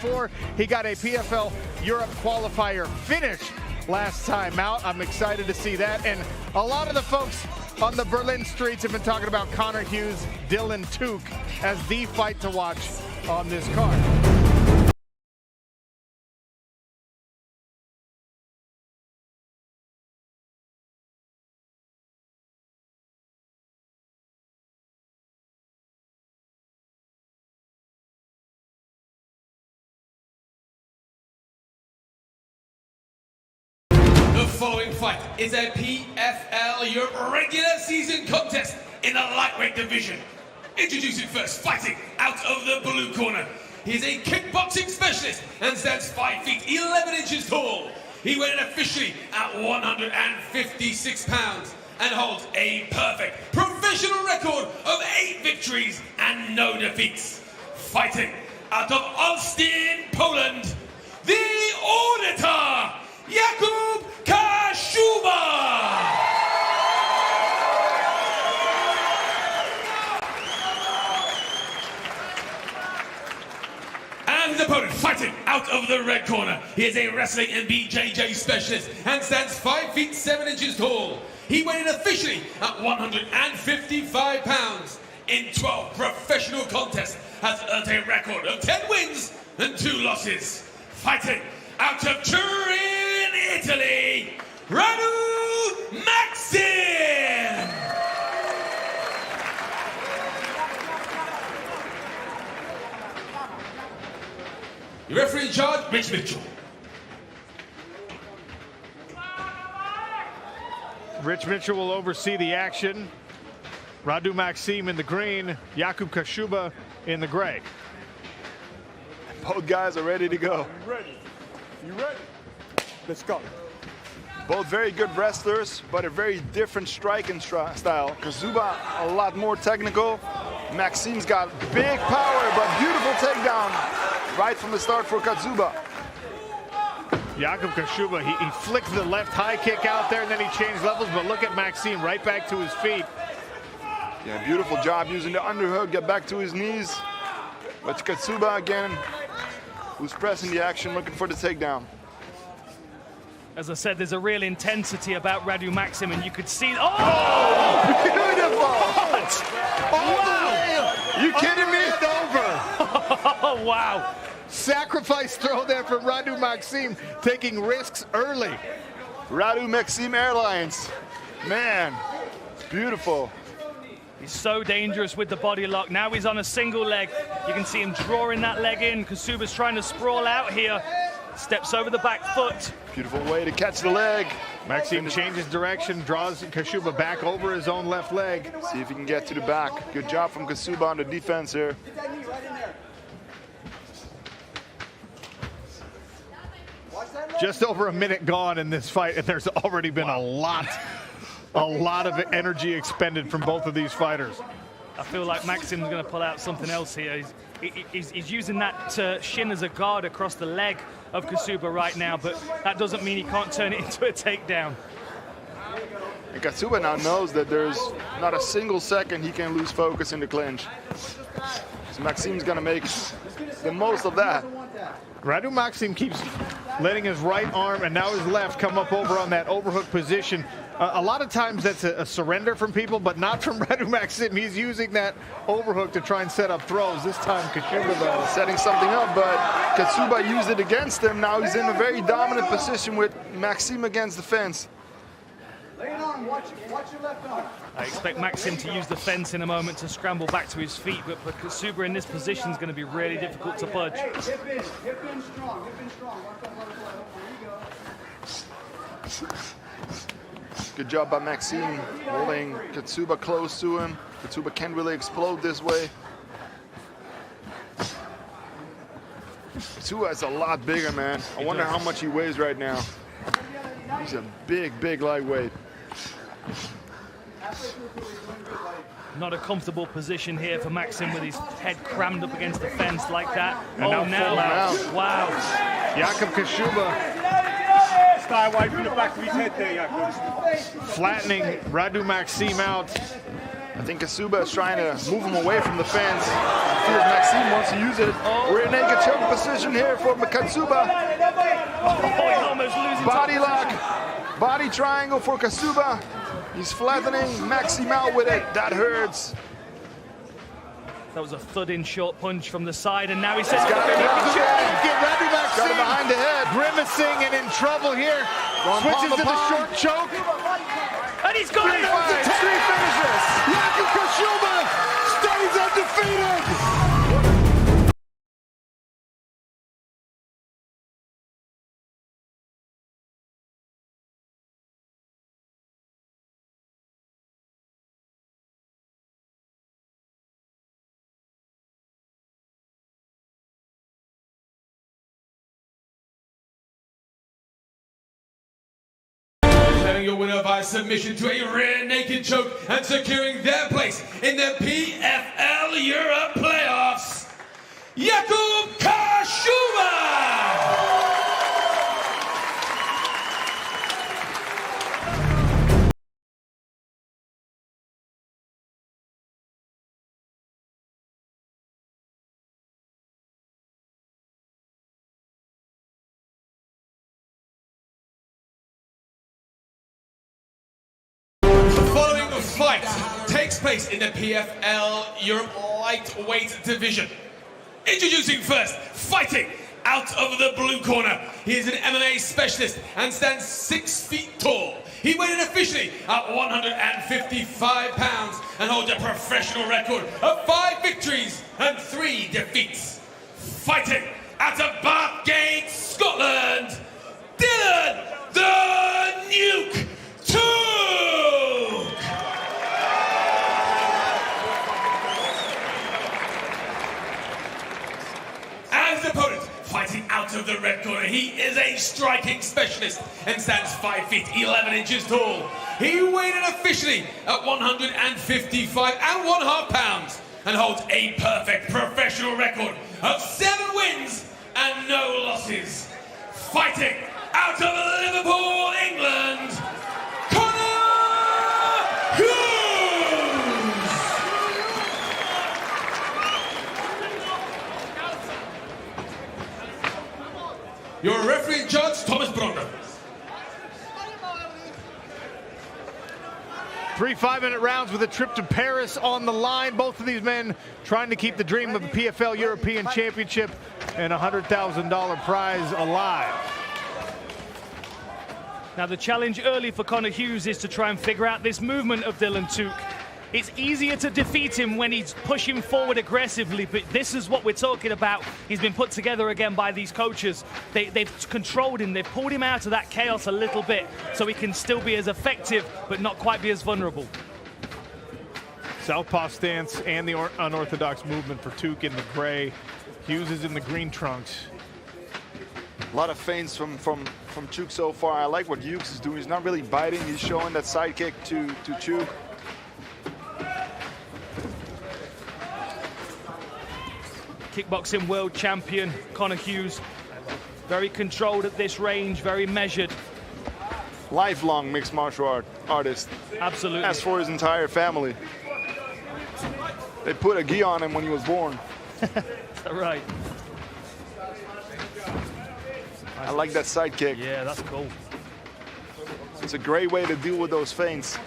before. He got a PFL Europe qualifier finish last time out. I'm excited to see that. And a lot of the folks on the Berlin streets have been talking about Connor Hughes, Dylan Tuke as the fight to watch on this card. The following fight is a PFL Europe regular season contest in the lightweight division. Introducing first, fighting out of the blue corner. He is a kickboxing specialist and stands 5 feet 11 inches tall. He weighed in officially at 156 pounds and holds a perfect professional record of 8 victories and no defeats. Fighting out of Olsztyn, Poland, the auditor, Jakub Kaszuba! And his opponent, fighting out of the red corner. He is a wrestling and BJJ specialist and stands 5 feet 7 inches tall. He weighed in officially at 155 pounds. In 12 professional contests, has earned a record of 10 wins and 2 losses. Fighting out of Turin, Italy, 𝗟𝗘𝗥𝗢𝗣𝗘. Your referee in charge, Rich Mitchell. Rich Mitchell will oversee the action. 𝗟𝗘𝗥𝗢𝗣𝗘 in the green, Jakub Kaszuba in the gray. Both guys are ready to go. You ready? You ready? Let's go. Both very good wrestlers, but a very different striking style. Kaszuba a lot more technical. Maxime's got big power, but beautiful takedown right from the start for Kaszuba. Jakub Kaszuba, he flicked the left high kick out there and then he changed levels, but look at Maxime right back to his feet. Yeah, beautiful job using the underhook, get back to his knees. But Kaszuba again, who's pressing the action, looking for the takedown. As I said, there's a real intensity about 𝗟𝗘𝗥𝗢𝗣𝗘, and you could see. Oh, beautiful! Wow! You kidding me? Oh, wow. Sacrifice throw there from 𝗟𝗘𝗥𝗢𝗣𝗘, taking risks early. 𝗟𝗘𝗥𝗢𝗣𝗘 Airlines. Man, beautiful. He's so dangerous with the body lock. Now he's on a single leg. You can see him drawing that leg in. Kaszuba's trying to sprawl out here. Steps over the back foot. Beautiful way to catch the leg. Maxime changes direction, draws Kaszuba back over his own left leg. See if he can get to the back. Good job from Kaszuba on the defense here. Just over a minute gone in this fight, and there's already been a lot of energy expended from both of these fighters. I feel like Maxime's going to pull out something else here. He's using that shin as a guard across the leg of Kaszuba right now, but that doesn't mean he can't turn it into a takedown. And Kaszuba now knows that there's not a single second he can lose focus in the clinch. So Maxime's going to make the most of that. 𝗟𝗘𝗥𝗢𝗣𝗘 keeps letting his right arm and now his left come up over on that overhook position. A lot of times that's a surrender from people, but not from 𝗟𝗘𝗥𝗢𝗣𝗘. He's using that overhook to try and set up throws. This time Kaszuba though setting something up, but Kaszuba used it against him. Now he's in a very dominant position with Maxime against the fence. Lay it on, watch your left arm. I expect Maxime to use the fence in a moment to scramble back to his feet, but for Kaszuba in this position is going to be really difficult to budge. Hey, hip in strong, Watch that butterfly. There you go. Good job by Maxime, holding Kaszuba close to him. Kaszuba can't really explode this way. Kaszuba is a lot bigger, man. I wonder how much he weighs right now. He's a big lightweight. Not a comfortable position here for Maxime with his head crammed up against the fence like that. And now full mount. Wow. Jakub Kaszuba Stay away from the back of his head there, Jakub. flattening 𝗟𝗘𝗥𝗢𝗣𝗘 out. I think Kaszuba is trying to move him away from the fence. I feel Maxime wants to use it. We're in naked choke position here for Kaszuba. He's almost losing Body lock, body triangle for Kaszuba. He's flattening Maxime out with it. That hurts. That was a thudding short punch from the side, and now he says, Get ready, Maxime. Got him behind the head. Grimacing and in trouble here. Switches to the short choke. and he's got it! Three finishes. Jakub Kaszuba stays undefeated. Your winner by submission to a rear naked choke and securing their place in the PFL Europe playoffs, Jakub Kaszuba! Fight takes place in the PFL Europe lightweight division. Introducing first, fighting out of the blue corner. He is an MMA specialist and stands 6 feet tall. He weighed in officially at 155 pounds and holds a professional record of 5 victories and 3 defeats. Fighting out of Bathgate, Scotland, Dylan the Nuke Tuke! His opponent, fighting out of the red corner, he is a striking specialist and stands 5 feet 11 inches tall. He weighed in officially at 155.5 pounds and holds a perfect professional record of 7 wins and no losses. Fighting out of Liverpool, England, your referee judge, Thomas Bronner. 3 5-minute rounds with a trip to Paris on the line. Both of these men trying to keep the dream of the PFL European Championship and a $100,000 prize alive. Now the challenge early for Conor Hughes is to try and figure out this movement of Dylan Tuke. It's easier to defeat him when he's pushing forward aggressively, but this is what we're talking about. He's been put together again by these coaches. They've controlled him, they've pulled him out of that chaos a little bit so he can still be as effective, but not quite be as vulnerable. Southpaw stance and the unorthodox movement for Tuke in the gray. Hughes is in the green trunks. A lot of feints from Tuke so far. I like what Hughes is doing. He's not really biting. He's showing that side kick to Tuke. Kickboxing world champion Conor Hughes, very controlled at this range, very measured. Lifelong mixed martial artist. Absolutely. As for his entire family. They put a gi on him when he was born. Is that right? I like that side kick. Yeah, that's cool. It's a great way to deal with those feints.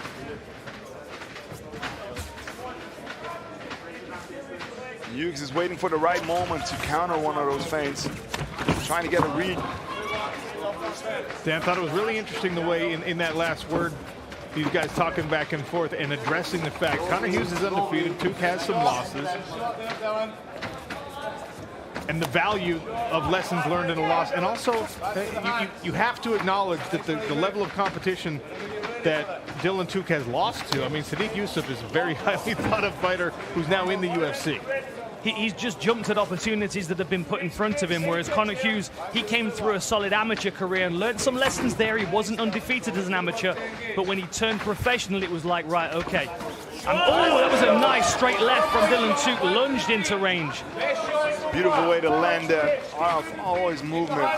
Hughes is waiting for the right moment to counter one of those feints. Trying to get a read. Dan, I thought it was really interesting the way in that last word, these guys talking back and forth and addressing the fact Conor Hughes is undefeated, Tuke has some losses. And the value of lessons learned in a loss. And also, you have to acknowledge that the level of competition that Dylan Tuke has lost to. I mean, Sadiq Yusuff is a very highly thought of fighter who's now in the UFC. He's just jumped at opportunities that have been put in front of him, whereas Conor Hughes, he came through a solid amateur career and learned some lessons there. He wasn't undefeated as an amateur, but when he turned professional, it was like, right, okay. And oh, that was a nice straight left from Dylan Tuke, lunged into range. Beautiful way to land that off all his movement.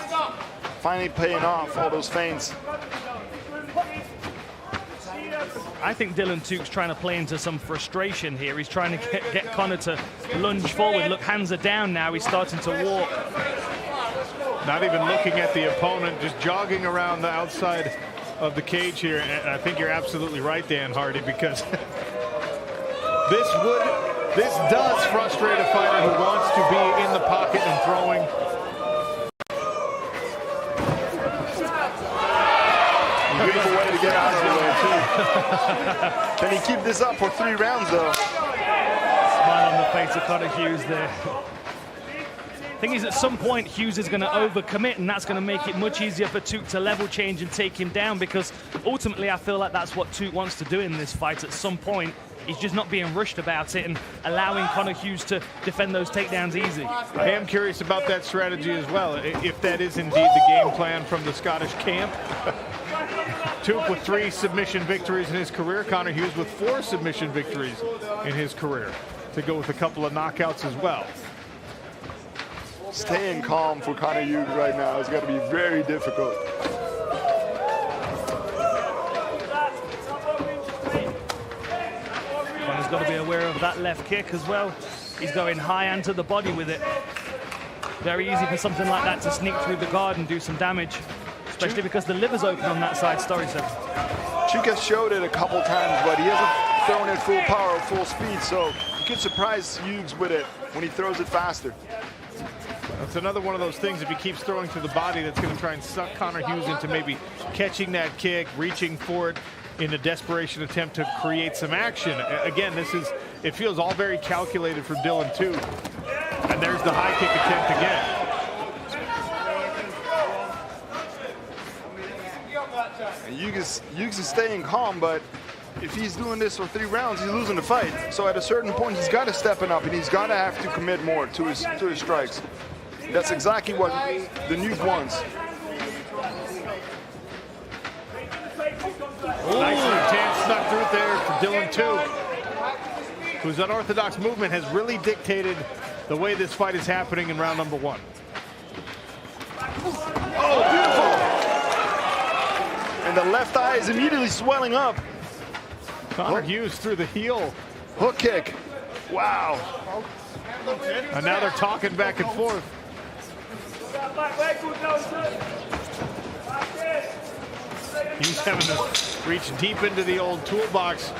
Finally paying off all those feints. I think Dylan Tuke's trying to play into some frustration here. He's trying to get Conor to lunge forward. Look, hands are down now. He's starting to walk. Not even looking at the opponent, just jogging around the outside of the cage here. And I think you're absolutely right, Dan Hardy, because this does frustrate a fighter who wants to be in the pocket and throwing. Beautiful way to get out of the way, too. Can he keep this up for 3 rounds, though? Smile on the face of Conor Hughes there. Thing is, at some point, Hughes is going to overcommit, and that's going to make it much easier for Tuke to level change and take him down, because ultimately I feel like that's what Tuke wants to do in this fight. At some point, he's just not being rushed about it and allowing Conor Hughes to defend those takedowns easy. I am curious about that strategy as well, if that is indeed the game plan from the Scottish camp. Tuke with 3 submission victories in his career. Conor Hughes with 4 submission victories in his career, to go with a couple of knockouts as well. Staying calm for Conor Hughes right now is going to be very difficult. Conor's got to be aware of that left kick as well. He's going high and to the body with it. Very easy for something like that to sneak through the guard and do some damage, especially because the liver's open on that side. Story said. Tuke has showed it a couple times, but he hasn't thrown it full power, full speed, so you could surprise Hughes with it when he throws it faster. That's another one of those things, if he keeps throwing to the body, that's going to try and suck Conor Hughes into maybe catching that kick, reaching for it in a desperation attempt to create some action. Again, it feels all very calculated from Dylan Tuke. And there's the high kick attempt again. And Hughes is staying calm, but if he's doing this for 3 rounds, he's losing the fight. So at a certain point, he's got to step it up, and he's got to have to commit more to his strikes. That's exactly what the Nuke wants. Nicely tan snuck through there for Dylan Tuke, whose unorthodox movement has really dictated the way this fight is happening in round number 1. Oh, beautiful! And the left eye is immediately swelling up. Conor Hughes through the heel. Hook kick. Wow. And now they're talking back and forth. Hughes having to reach deep into the old toolbox,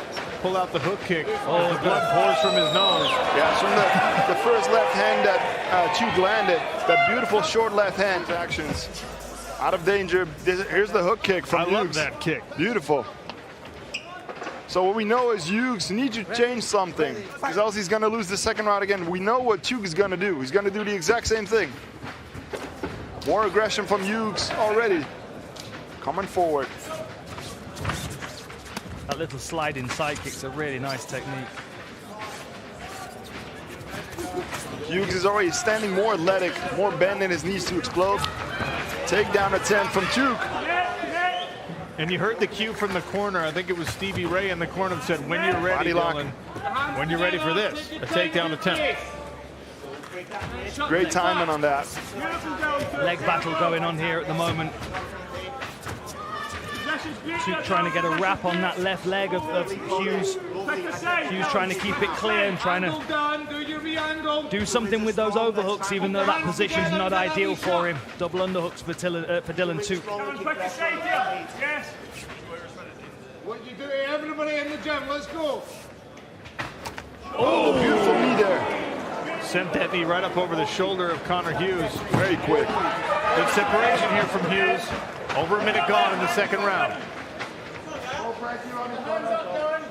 pull out the hook kick. Oh, the blood pours from his nose. Yeah, it's from the first left hand that Tuke landed. That beautiful short left hand actions. Out of danger. Here's the hook kick from Hughes. I love that kick. Beautiful. So what we know is Hughes needs to change something, because else he's going to lose the second round again. We know what Tuke is going to do. He's going to do the exact same thing. More aggression from Hughes already. Coming forward. That little sliding side kick's a really nice technique. Hughes is already standing more athletic, more bend in his knees to explode. Takedown attempt from Tuke. And you heard the cue from the corner. I think it was Stevie Ray in the corner that said, when you're ready, Dylan, when you're ready for this, a takedown attempt. Great timing on that. Leg battle going on here at the moment. Tuke trying to get a wrap on that left leg of Hughes. Hughes trying to keep it clear and trying to do something with those overhooks, even though that position's not ideal for him. Double underhooks for Dylan Tuke. What you do, everybody in the gym, let's go. Oh, beautiful knee there. Sent that knee right up over the shoulder of Conor Hughes. Very quick. Good separation here from Hughes. Over a minute gone in the second round.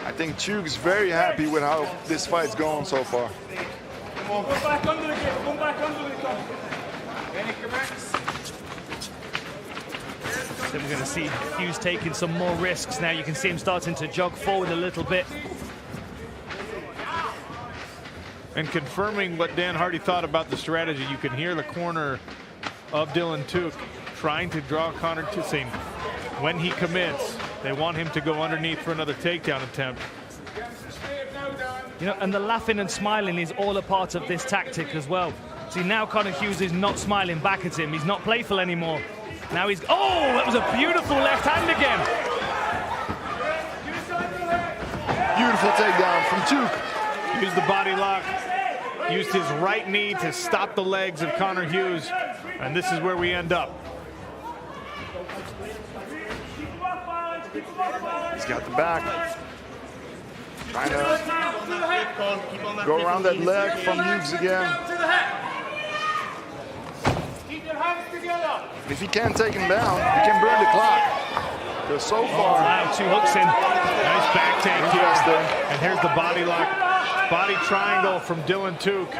I think Tuke's very happy with how this fight's going so far. Go back under the gate, go back under the gun. Then we're going to see Hughes taking some more risks now. You can see him starting to jog forward a little bit. And confirming what Dan Hardy thought about the strategy, you can hear the corner of Dylan Tuke trying to draw Conor to saying when he commits, they want him to go underneath for another takedown attempt. You know, and the laughing and smiling is all a part of this tactic as well. See, now Conor Hughes is not smiling back at him. He's not playful anymore. Now he's, oh, that was a beautiful left hand again. Beautiful takedown from Tuke. Used the body lock, used his right knee to stop the legs of Connor Hughes, and this is where we end up. He's got the back. Trying to go around that leg from Hughes again. If he can't take him down, he can burn the clock. Because so far, wow, 2 hooks in. Nice back take here. Interesting. And here's the body lock. Body triangle from Dylan Tuke.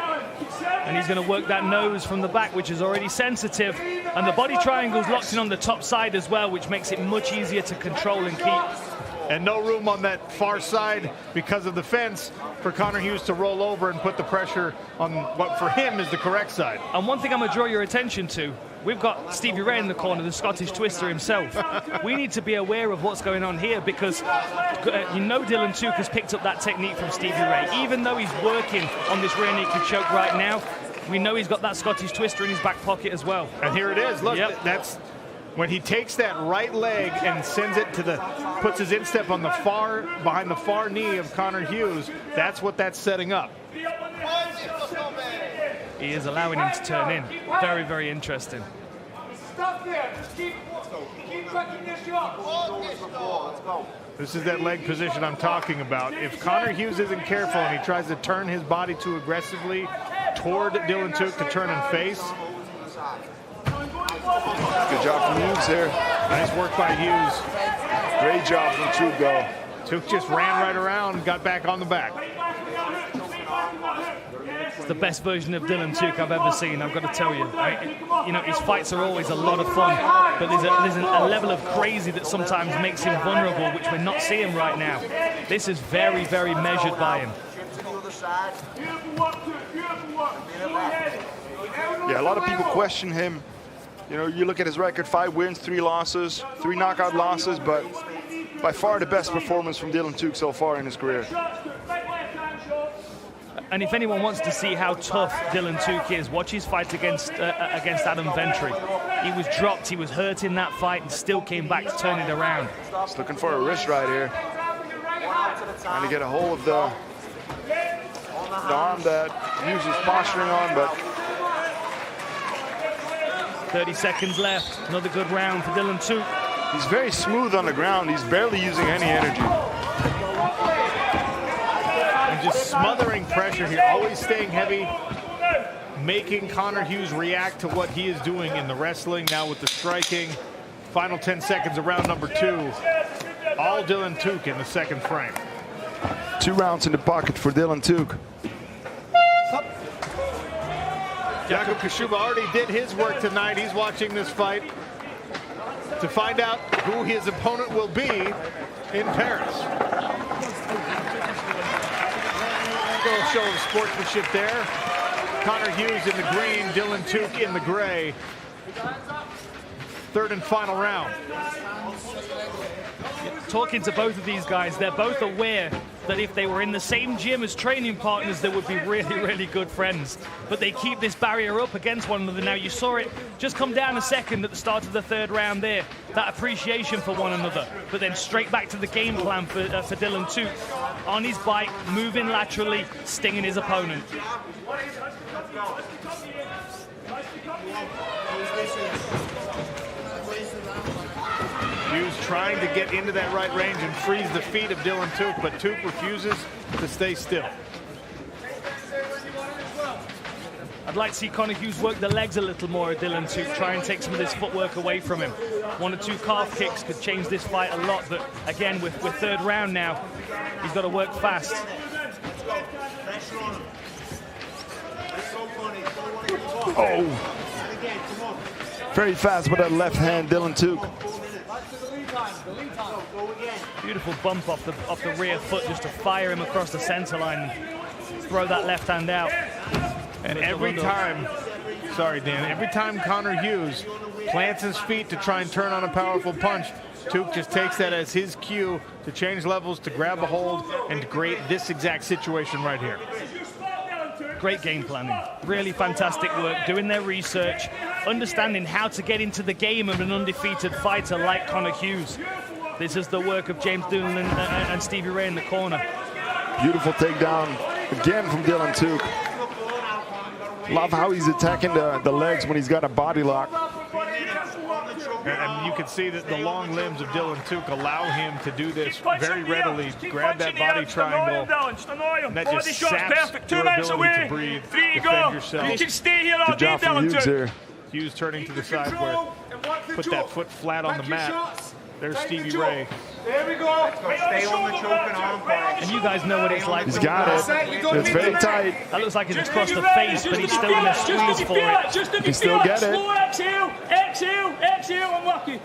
And he's going to work that nose from the back, which is already sensitive. And the body triangle's locked in on the top side as well, which makes it much easier to control and keep. And no room on that far side because of the fence for Connor Hughes to roll over and put the pressure on what for him is the correct side. And one thing I'm going to draw your attention to, we've got Stevie Ray in the corner, the Scottish Twister himself. We need to be aware of what's going on here because you know Dylan Tuke has picked up that technique from Stevie Ray. Even though he's working on this rear naked choke right now, we know he's got that Scottish Twister in his back pocket as well. And here it is. Look, Yep. that's when he takes that right leg and sends it to the, puts his instep on the far, behind the far knee of Connor Hughes. That's what that's setting up. He is allowing him to turn in. Very, very interesting. Stop there. Keep cracking this shot. This is that leg position I'm talking about. If Connor Hughes isn't careful and he tries to turn his body too aggressively toward Dylan Tuke to turn and face. good job from Hughes here. Nice work by Hughes. Great job from Tuke, though. Tuke just ran right around and got back on the back. It's the best version of Dylan Tuke I've ever seen, I've got to tell you. You know, his fights are always a lot of fun, but there's a level of crazy that sometimes makes him vulnerable, which we're not seeing right now. This is very, very measured by him. Yeah, a lot of people question him. You know, you look at his record, 5 wins, 3 losses, 3 knockout losses, but by far the best performance from Dylan Tuke so far in his career. And if anyone wants to see how tough Dylan Tuke is, watch his fight against Adam Ventry. He was dropped, he was hurt in that fight, and still came back to turn it around. He's looking for a wrist right here. Trying to get a hold of the arm that Hughes is posturing on, but 30 seconds left. Another good round for Dylan Tuke. he's very smooth on the ground. He's barely using any energy. And just smothering pressure here, always staying heavy, making Connor Hughes react to what he is doing in the wrestling, now with the striking. Final 10 seconds of round number 2. All Dylan Tuke in the second frame. 2 rounds in the pocket for Dylan Tuke. Jakub Kaszuba already did his work tonight. He's watching this fight to find out who his opponent will be in Paris. Little show of sportsmanship there. Connor Hughes in the green, Dylan Tuke in the gray. Third and final round. Talking to both of these guys, they're both aware that if they were in the same gym as training partners, they would be really, really good friends. But they keep this barrier up against one another. Now, you saw it just come down a second at the start of the third round there, that appreciation for one another. But then straight back to the game plan for Dylan Tuke. On his bike, moving laterally, stinging his opponent. Hughes trying to get into that right range and freeze the feet of Dylan Tuke, but Tuke refuses to stay still. I'd like to see Connor Hughes work the legs a little more at Dylan Tuke, try and take some of this footwork away from him. 1 or 2 calf kicks could change this fight a lot, but again, with third round now, he's got to work fast. Oh! Very fast with that left hand, Dylan Tuke. Beautiful bump off the rear foot just to fire him across the center line and throw that left hand out. And every time, sorry Dan, every time Connor Hughes plants his feet to try and turn on a powerful punch, Tuke just takes that as his cue to change levels, to grab a hold, and to create this exact situation right here. Great game planning, really fantastic work, doing their research, understanding how to get into the game of an undefeated fighter like Connor Hughes. This is the work of James Doolan and Stevie Ray in the corner. Beautiful takedown again from Dylan Tuke. Love how he's attacking the legs when he's got a body lock. And you can see that the long limbs of Dylan Tuke allow him to do this very readily. Grab that body triangle, and that just saps your ability to breathe, defend yourself. You can stay here all Good day, job from Dylan Hughes Tuke. there. Hughes turning to the side where put that foot flat on the mat. There's Stevie Ray. There we go. Stay on the choke and arm part. And you guys know what it's like. He's got it. It's very tight. That looks like it's across the face, but he's still going to squeeze for it. You can still get it. Slow exhale, exhale, exhale, and lucky.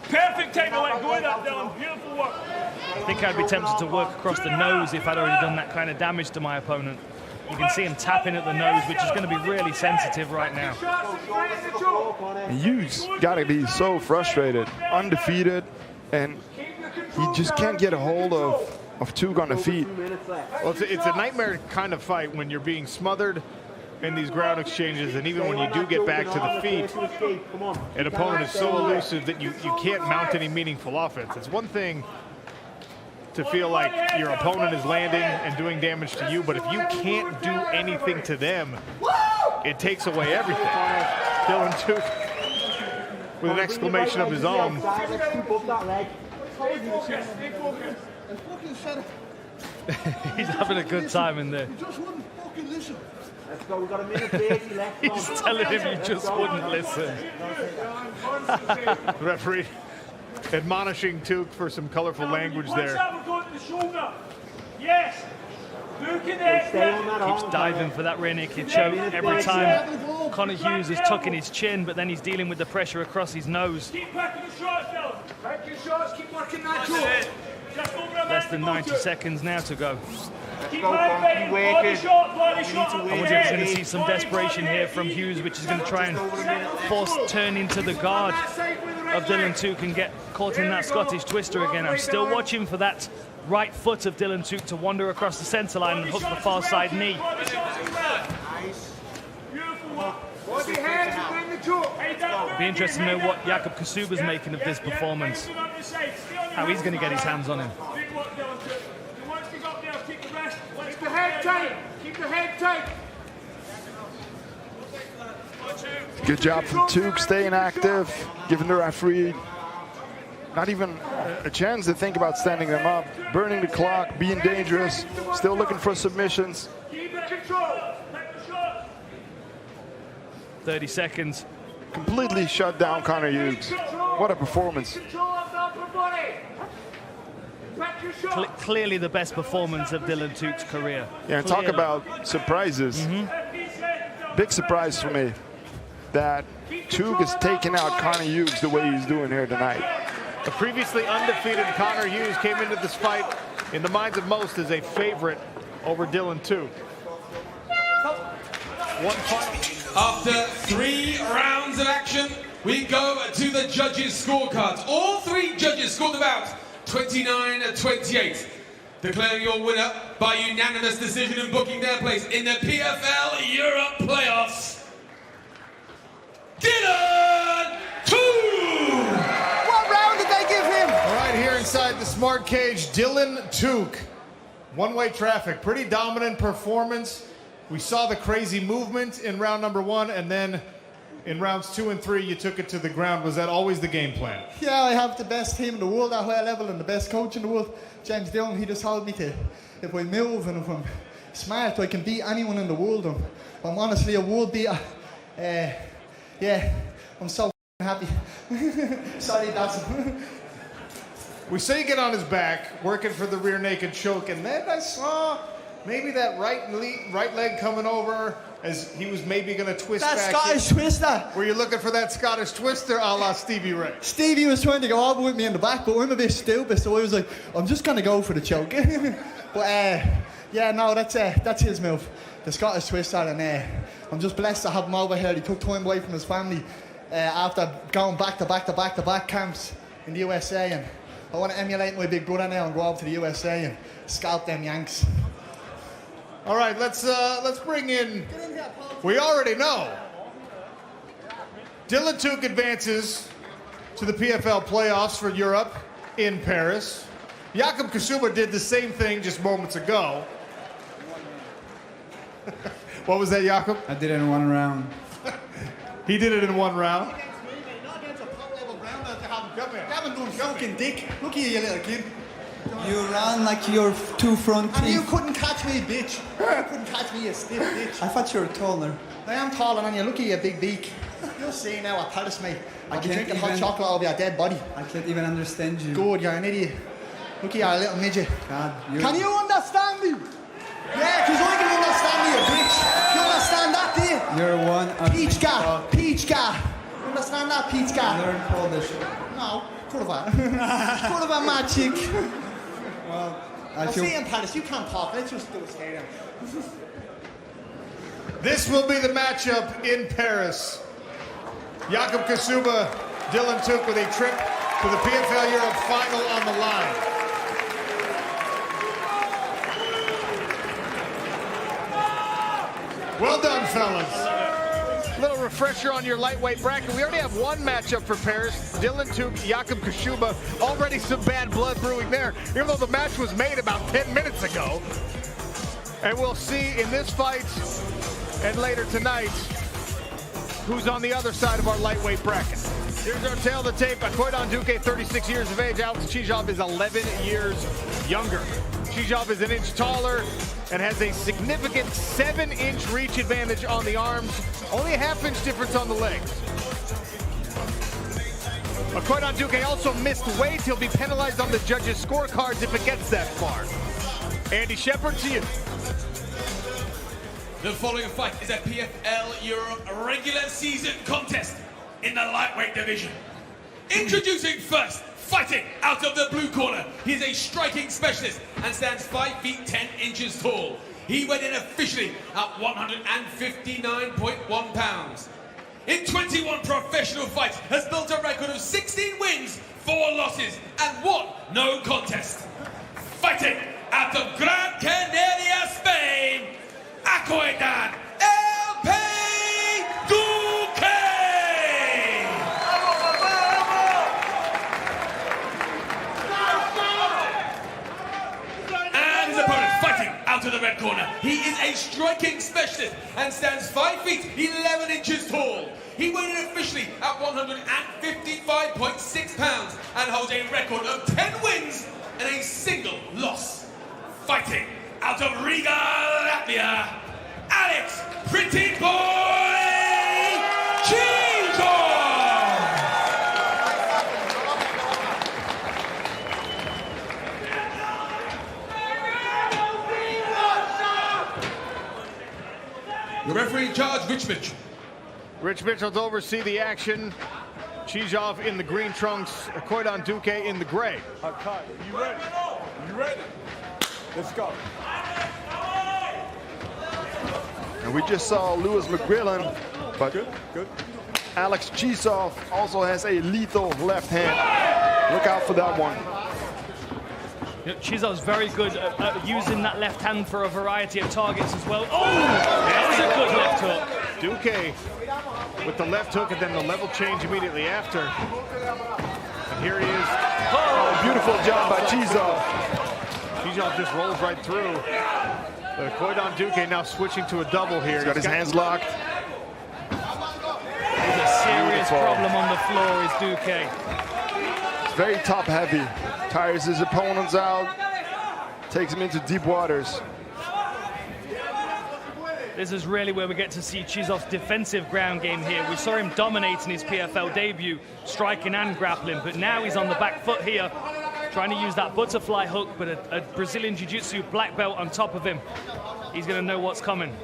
Perfect time to let go of that, Dylan. Beautiful work. I think I'd be tempted to work across the nose if I'd already done that kind of damage to my opponent. You can see him tapping at the nose, which is going to be really sensitive right now. Hughes got to be so frustrated, undefeated, and he just can't get a hold of Tuke on the feet. Well, it's a nightmare kind of fight when you're being smothered in these ground exchanges, and even when you do get back to the feet, an opponent is so elusive that you can't mount any meaningful offense. It's one thing to feel like your opponent is landing and doing damage to you, but if you can't do anything to them, it takes away everything. Dylan Tuke with an exclamation of his own. He's having a good time in there. Let's go, we've got a minute 30 left. He's telling him you just wouldn't listen. The referee admonishing Tuke for some colorful language there. Yes. Stay on that Keeps arm. diving for that rear naked choke every time. Conor Hughes is tucking his chin, but then he's dealing with the pressure across his nose. Keep packing the shots, Dylan. Pack your shots, keep working that choke. Less than 90 seconds now to go. Let's go, Keep working. I wonder if we're going to see some desperation here from Hughes, which is going to try and force turn into the guard of Dylan Tuke and get caught in that Scottish twister again. I'm still watching for that right foot of Dylan Tuke to wander across the centre line and hook the far side knee. Be interested to know what Jakub Kaszuba's making of this performance. How he's going to get his hands on him. Keep the head tight. Keep the head tight. Good job from Tuke, staying active, giving the referee not even a chance to think about standing them up, burning the clock, being dangerous, still looking for submissions. Keep the control. 30 seconds. Completely shut down Conor Hughes. What a performance. Control of the upper body. Pack your shots. Clearly the best performance of Dylan Tuke's career. Yeah, and talk Clearly. about surprises. Big surprise for me that Tuke is taking out Conor Hughes the way he's doing here tonight. The previously undefeated Conor Hughes came into this fight in the minds of most as a favorite over Dylan Tuke. One final. After 3 rounds of action, we go to the judges' scorecards. All 3 judges scored the bout 29-28. Declaring your winner by unanimous decision and booking their place in the PFL Europe playoffs, Dylan Tuke! What round did they give him? All right, here inside the smart cage, Dylan Tuke. One-way traffic, pretty dominant performance. We saw the crazy movement in round number 1, and then in rounds 2 and 3, you took it to the ground. Was that always the game plan? Yeah, I have the best team in the world at high level and the best coach in the world. James Dillon, he just told me to, if I move and if I'm smart, I can beat anyone in the world. I'm honestly a world beater. Yeah, I'm so happy. Sorry, Dawson. We saw you get on his back, working for the rear naked choke, and then I saw maybe that right leg coming over as he was maybe going to twist That back. Scottish twister. Were you looking for that Scottish twister a la Stevie Ray? Stevie was trying to go over with me in the back, but I'm a bit stupid, so I was like, I'm just going to go for the choke. But yeah, no, that's his move, the Scottish twister, and I'm just blessed to have him over here. He took time away from his family after going back to back camps in the USA, and I want to emulate my big brother now and go over to the USA and scalp them Yanks. All right, let's bring in. We already know. Dylan Tuke advances to the PFL playoffs for Europe in Paris. Jakub Kaszuba did the same thing just moments ago. What was that, Jakub? I did it in 1 round. He did it in 1 round. You haven't done fucking dick. Look at you little kid. You run like your 2 front And you teeth. couldn't catch me, bitch. You couldn't catch me, you stiff bitch. I thought you were taller. I am taller than you. Look at your big beak. You'll see now what Paris, mate. I'll be can't drinking hot even- chocolate over your dead body. I can't even understand you. Good, you're an idiot. Look at you, little midget. God, Can you understand me? Yeah, because I can understand you, bitch. You understand that, do you? You're one of Peach guy, peach guy. You understand that, peach guy? Learn Polish. No, kurwa. Kurwa magic. Well, I I'll feel see you in Paris. You can't talk. Let's just do a stadium. This will be the matchup in Paris. Jakub Kaszuba, 𝗘𝗨𝗥𝗢𝗣𝗘 with a trip to the PFL Europe final on the line. Well done, fellas. Little refresher on your lightweight bracket. We already have one matchup for Paris. 𝗘𝗨𝗥𝗢𝗣𝗑, Jakub Kaszuba. Already some bad blood brewing there, even though the match was made about 10 minutes ago. And we'll see in this fight and later tonight who's on the other side of our lightweight bracket. Here's our tail of the tape. 𝗟𝗘𝗥𝗢𝗣𝗘, 36 years of age. Alex 𝗟𝗘𝗏 is 11 years younger. 𝗟𝗏 is an inch taller and has a significant 7-inch reach advantage on the arms. Only a half-inch difference on the legs. 𝗟𝗘𝗥𝗢𝗣𝗘 also missed weight. He'll be penalized on the judges' scorecards if it gets that far. Andy Shepard, to you. The following fight is a PFL Europe regular season contest in the lightweight division. Introducing first, fighting out of the blue corner. He is a striking specialist and stands 5 feet 10 inches tall. He weighed in officially at 159.1 pounds. In 21 professional fights, has built a record of 16 wins, 4 losses, and 1 no contest. Fighting out of Gran Canaria, Spain, 𝗟𝗘𝗥𝗢𝗣𝗘 Tuke! And his opponent fighting out of the red corner. He is a striking specialist and stands 5 feet 11 inches tall. He weighed in officially at 155.6 pounds and holds a record of 10 wins and a single loss. Fighting out of Riga, Latvia, Alex Pretty Boy 𝗟𝗏𝗏. The referee in charge, Rich Mitchell. Rich Mitchell to oversee the action. 𝗟𝗏𝗏 in the green trunks, 𝗟𝗘𝗥𝗢𝗣𝗘 in the gray. Okay, you ready? You ready? Let's go. And we just saw Lewis McGrillen, but good. Alex 𝗟𝗏𝗏 also has a lethal left hand. Look out for that one. 𝗟𝗏𝗏's very good at using that left hand for a variety of targets as well. Oh, that was a good left hook. Tuke with the left hook and then the level change immediately after. And here he is. Oh, beautiful job by 𝗟𝗏𝗏. 𝗟𝗏𝗏 just rolls right through. But 𝗟𝗘𝗥𝗢𝗣𝗘 now switching to a double here. He's got his hands locked. There's a serious problem on the floor is Tuke. It's very top heavy. Tires his opponents out. Takes him into deep waters. This is really where we get to see 𝗟𝗏𝗏's defensive ground game here. We saw him dominating his PFL debut, striking and grappling, but now he's on the back foot here, trying to use that butterfly hook, but a Brazilian Jiu-Jitsu black belt on top of him. He's going to know what's coming.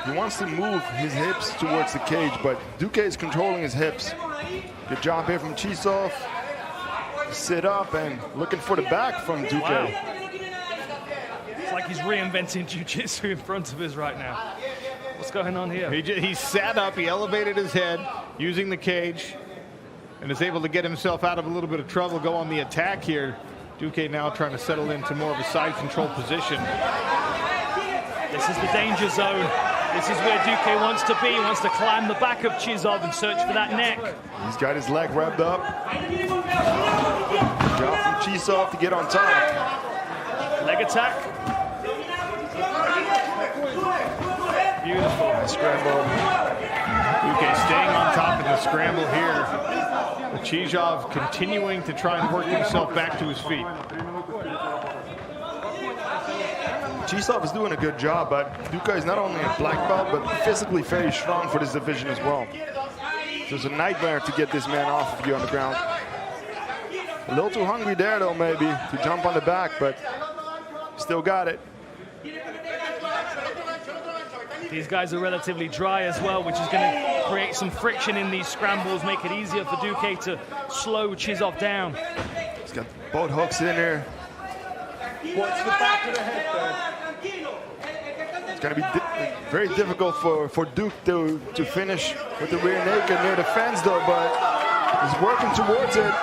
He wants to move his hips towards the cage, but Tuke is controlling his hips. Good job here from 𝗟𝗏𝗏. Sit up and looking for the back from Tuke. Wow. It's like he's reinventing Jiu-Jitsu in front of us right now. What's going on here? He sat up, he elevated his head using the cage and is able to get himself out of a little bit of trouble, go on the attack here. Tuke now trying to settle into more of a side control position. This is the danger zone. This is where Tuke wants to be. He wants to climb the back of 𝗟𝗏𝗏 and search for that neck. He's got his leg wrapped up. Good job from 𝗟𝗏𝗏 to get on top. Leg attack. Beautiful. Scramble. Tuke staying on top of the scramble here. 𝗟𝗨𝗥𝗢𝗣𝗘 continuing to try and work himself back to his feet. 𝗟𝗨𝗥𝗢𝗣𝗘 is doing a good job, but Tuke is not only a black belt, but physically very strong for this division as well. So it's a nightmare to get this man off of you on the ground. A little too hungry there, though, maybe, to jump on the back, but still got it. These guys are relatively dry as well, which is going to create some friction in these scrambles, make it easier for Tuke to slow 𝗟𝗨𝗥𝗢𝗣𝗑 down. He's got both hooks in there. What's the back of the head there? It's going to be very difficult for Duke to finish with the rear naked near the fence, though, but he's working towards it.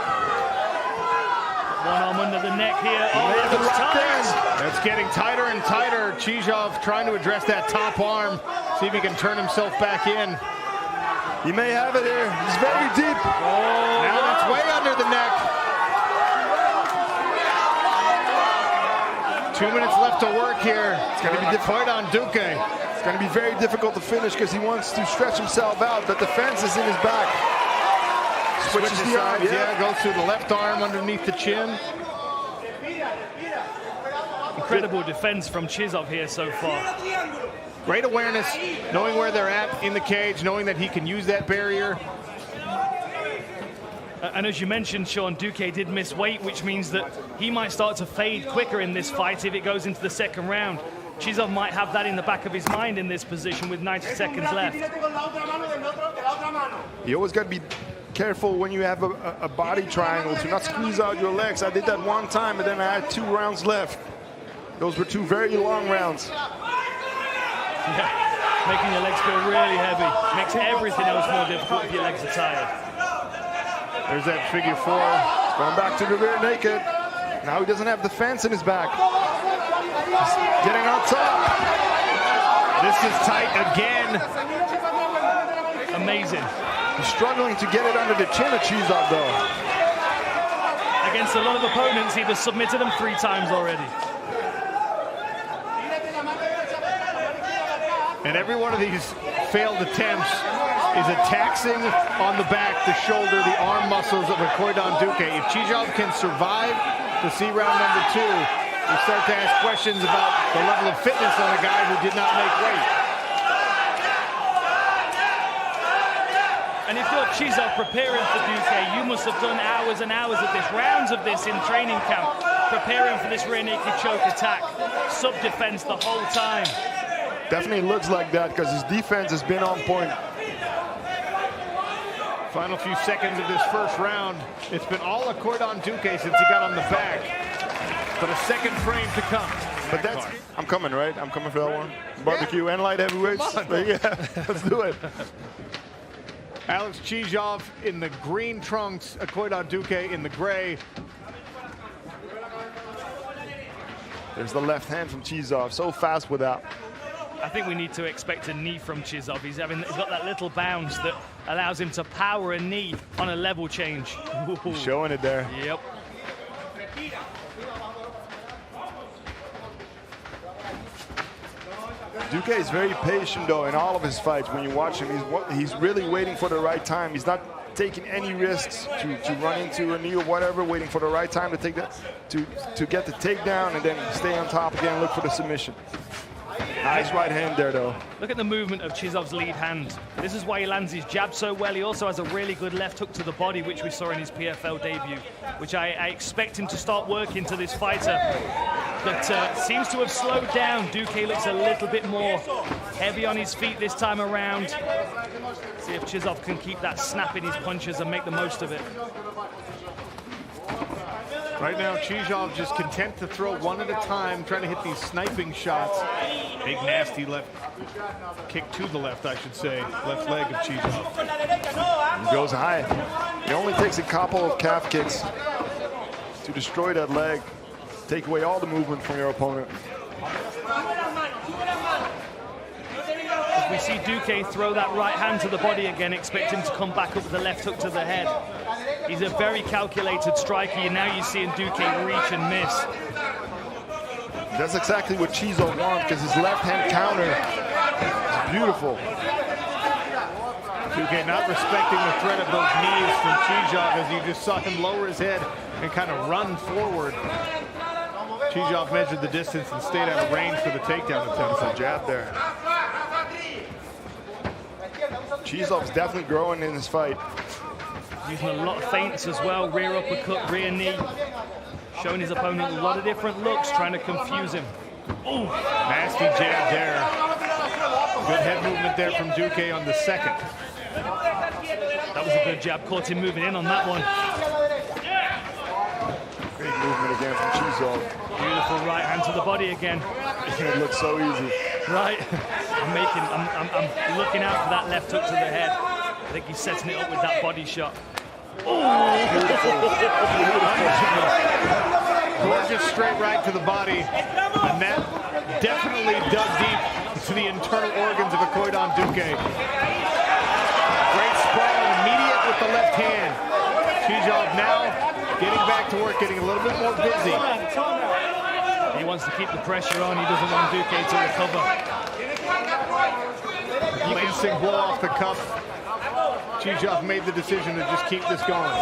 One arm under the neck here. Oh, Maybe it's locked tight. in. It's getting tighter and tighter. 𝗟𝗨𝗥𝗢𝗣𝗑 trying to address that top arm, see if he can turn himself back in. He may have it here. He's very deep. Now that's way under the neck. 2 minutes left to work here. It's going to be difficult on Tuke. It's going to be very difficult to finish because he wants to stretch himself out, but the fence is in his back. Switches the arm, yeah, goes through the left arm underneath the chin. Incredible defense from 𝗟𝗨𝗥𝗢𝗣𝗘 here so far. Great awareness, knowing where they're at in the cage, knowing that he can use that barrier. And as you mentioned, Sean, Tuke did miss weight, which means that he might start to fade quicker in this fight if it goes into the second round. 𝗟𝗨𝗥𝗢𝗣𝗑 might have that in the back of his mind in this position with 90 seconds left. You always got to be careful when you have a body triangle to not squeeze out your legs. I did that one time, and then I had 2 rounds left. Those were 2 very long rounds. Yeah, making your legs feel really heavy. Makes everything else more difficult if your legs are tired. There's that figure 4. Going back to the rear naked. Now he doesn't have the fence in his back. He's getting on top. This is tight again. Amazing. He's struggling to get it under the chin of 𝗟𝗨𝗥𝗢𝗣𝗑, though. Against a lot of opponents, he'd have submitted them 3 times already. And every one of these failed attempts is a taxing on the back, the shoulder, the arm muscles of 𝗟𝗨𝗥𝗢𝗣𝗑. If 𝗟𝗨𝗥 can survive to see round number 2, we start to ask questions about the level of fitness on a guy who did not make weight. And if you're 𝗟𝗨𝗥 preparing for Tuke, you must have done hours and hours of this, rounds of this in training camp, preparing for this rear naked choke attack, sub-defense the whole time. Definitely looks like that because his defense has been on point. Final few seconds of this first round. It's been all 𝗟𝗨𝗥𝗢𝗣𝗑 since he got on the back. But a second frame to come. But that's, I'm coming, right? I'm coming for that one. Barbecue and light heavyweights. Yeah, let's do it. Alex 𝗟𝗨𝗥 in the green trunks, 𝗟𝗨𝗥𝗢𝗣𝗑 in the gray. There's the left hand from 𝗟𝗨𝗥, so fast with that. I think we need to expect a knee from 𝗟𝗨𝗥. He's got that little bounce that allows him to power a knee on a level change. He's showing it there. Yep. Tuke is very patient, though, in all of his fights. When you watch him, he's really waiting for the right time. He's not taking any risks to run into a knee or whatever, waiting for the right time to take that, to get the takedown and then stay on top again and look for the submission. Nice right hand there, though. Look at the movement of 𝗟𝗨𝗥's lead hand. This is why he lands his jab so well. He also has a really good left hook to the body, which we saw in his PFL debut, which I expect him to start working to this fighter. But seems to have slowed down. Tuke looks a little bit more heavy on his feet this time around. See if 𝗟𝗨𝗥 can keep that snap in his punches and make the most of it. Right now, 𝗟𝗨𝗥 just content to throw one at a time, trying to hit these sniping shots. Big, nasty left kick to the left, I should say. Left leg of 𝗟𝗨𝗥. He goes high. It only takes a couple of calf kicks to destroy that leg, take away all the movement from your opponent. If we see Tuke throw that right hand to the body again, expect him to come back up with a left hook to the head. He's a very calculated striker. Now you're seeing Tuke reach and miss. That's exactly what 𝗘𝗨𝗥𝗢𝗣𝗘 wants, because his left-hand counter is beautiful. Tuke not respecting the threat of those knees from 𝗘𝗨𝗥𝗢𝗣𝗘 as you just saw him lower his head and kind of run forward. 𝗘𝗨𝗥𝗢𝗣𝗘 measured the distance and stayed out of range for the takedown attempt. There's a jab there. 𝗘𝗨𝗥's definitely growing in this fight. Using a lot of feints as well, rear uppercut, rear knee. Showing his opponent a lot of different looks, trying to confuse him. Ooh, nasty jab there. Good head movement there from Tuke on the second. That was a good jab, caught him moving in on that one. Great movement again from 𝗘𝗨𝗥. Beautiful right hand to the body again. It looks so easy. Right, I'm looking out for that left hook to the head. I think he's setting it up with that body shot. Gorgeous straight right to the body, and that definitely dug deep to the internal organs of 𝗘𝗨𝗥𝗢𝗣𝗘. Great sprawl, immediate with the left hand. 𝗘𝗨𝗥 now getting back to work, getting a little bit more busy. He wants to keep the pressure on. He doesn't want Tuke to recover. Lancing blow off the cuff. 𝗘𝗨𝗥 made the decision to just keep this going.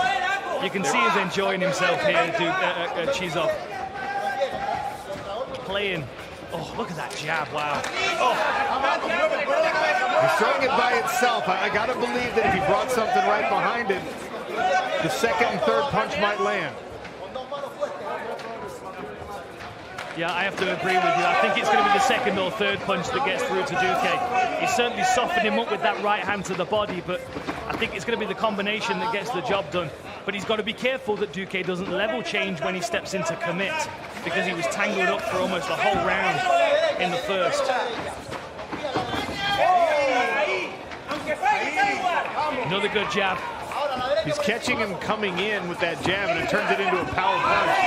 You can see he's enjoying himself here, 𝗘𝗨𝗥. Playing. Oh, look at that jab, wow. Oh. He's throwing it by itself. I gotta believe that if he brought something right behind it, the second and third punch might land. Yeah, I have to agree with you. I think it's going to be the second or third punch that gets through to Tuke. He's certainly softened him up with that right hand to the body, but I think it's going to be the combination that gets the job done. But he's got to be careful that Tuke doesn't level change when he steps into commit, because he was tangled up for almost the whole round in the first. Another good jab. He's catching him coming in with that jab, and it turns it into a power punch.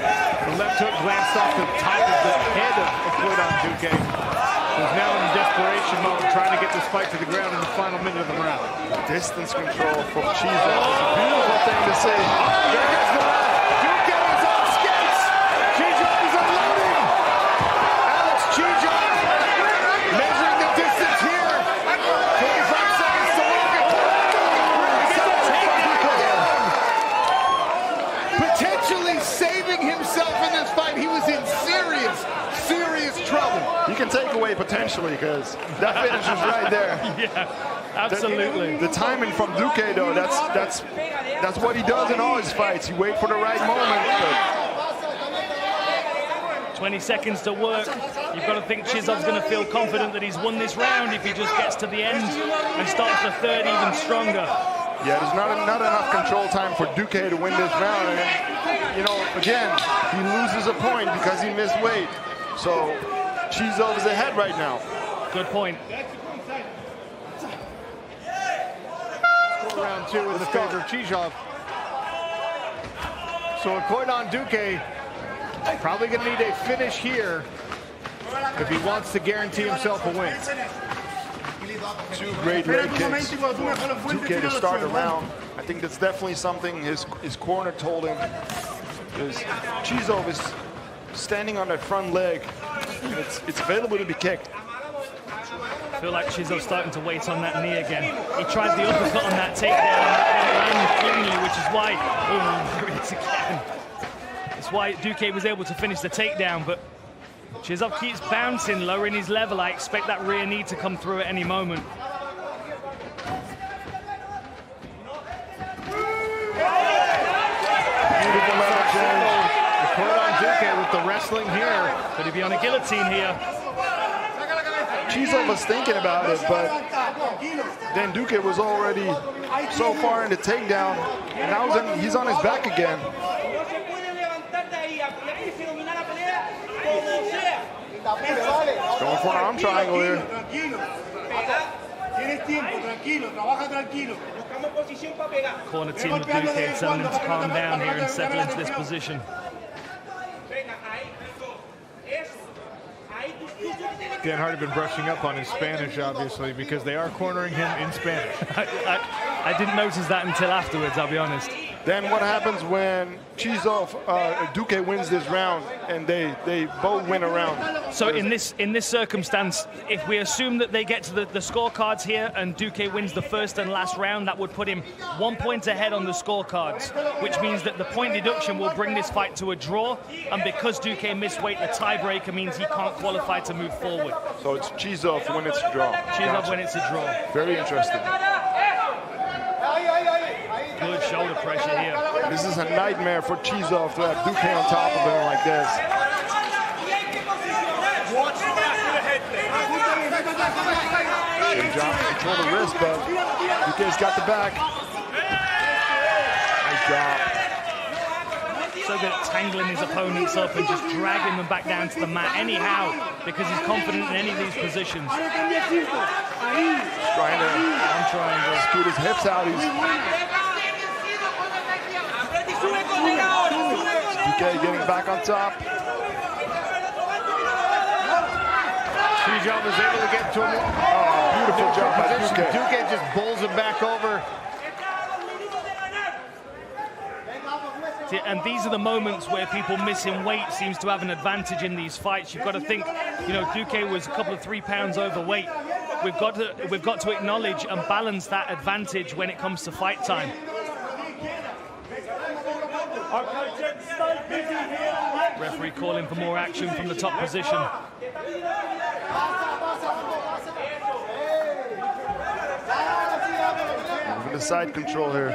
The left hook glanced off the top of the head of 𝗘𝗨𝗥𝗢𝗣𝗘, who's now in desperation mode, trying to get this fight to the ground in the final minute of the round. Distance control from 𝗘𝗨𝗥 is a beautiful thing to see. There goes the left. Tuke is on skates. 𝗘𝗨𝗥 is unloading. Alex 𝗘𝗨𝗥 measuring the distance here. 25 seconds to work it. Potentially saving himself in this fight. He was in serious trouble. You can take away potentially, because that finish is right there. Yeah, absolutely. The timing from Tuke, though, that's what he does in all his fights. You wait for the right moment. 20 seconds to work. You've got to think 𝗘𝗨𝗥's going to feel confident that he's won this round if he just gets to the end and starts the third even stronger. Yeah, there's not enough control time for Tuke to win this round. And, you know, again, he loses a point because he missed weight. So 𝗘𝗨𝗥 is ahead right now. Good point. Round two in the favor of 𝗘𝗨𝗥. So 𝗘𝗨𝗥𝗢𝗣𝗘 probably going to need a finish here if he wants to guarantee himself a win. Two great leg kicks for Tuke to start the round. I think that's definitely something his corner told him. Because 𝗘𝗨𝗥 is standing on that front leg, and it's available to be kicked. I feel like 𝗘𝗨𝗥's starting to wait on that knee again. He tried the uppercut on that takedown and landed cleanly, which is why, oh, there it is again. That's why Tuke was able to finish the takedown, but 𝗘𝗨𝗥 keeps bouncing, lowering his level. I expect that rear knee to come through at any moment. Beautiful level change. 𝗘𝗨𝗥𝗢𝗣𝗘 with the wrestling here. Could he be on a guillotine here? 𝗘𝗨𝗥 was thinking about it, but then Tuke was already so far in the takedown, and now he's on his back again. Going for an arm triangle here. Corner team of Tuke telling him to calm down here and settle into this position. Dan Hardy been brushing up on his Spanish, obviously, because they are cornering him in Spanish. I didn't notice that until afterwards, I'll be honest. Then what happens when Tuke wins this round and they both win a round? So in this circumstance, if we assume that they get to the scorecards here and Tuke wins the first and last round, that would put him 1 point ahead on the scorecards, which means that the point deduction will bring this fight to a draw. And because Tuke missed weight, the tiebreaker means he can't qualify to move forward. So it's Čižov when it's a draw. Čižov when it's a draw. Very interesting. Good shoulder pressure here. This is a nightmare for Čižov to have Tuke on top of him like this. Good job to control the wrist, but Tuke's got the back. Nice job. So good at tangling his opponents up and just dragging them back down to the mat anyhow, because he's confident in any of these positions. Trying to scoot his hips out. Tuke getting back on top. Čižov is able to get to him. Oh, beautiful job by Tuke. Tuke just bowls him back over. And these are the moments where people missing weight seems to have an advantage in these fights. You've got to think, you know, Tuke was a couple of 3 pounds overweight. We've got to acknowledge and balance that advantage when it comes to fight time. Referee calling for more action from the top position. Moving the side control here.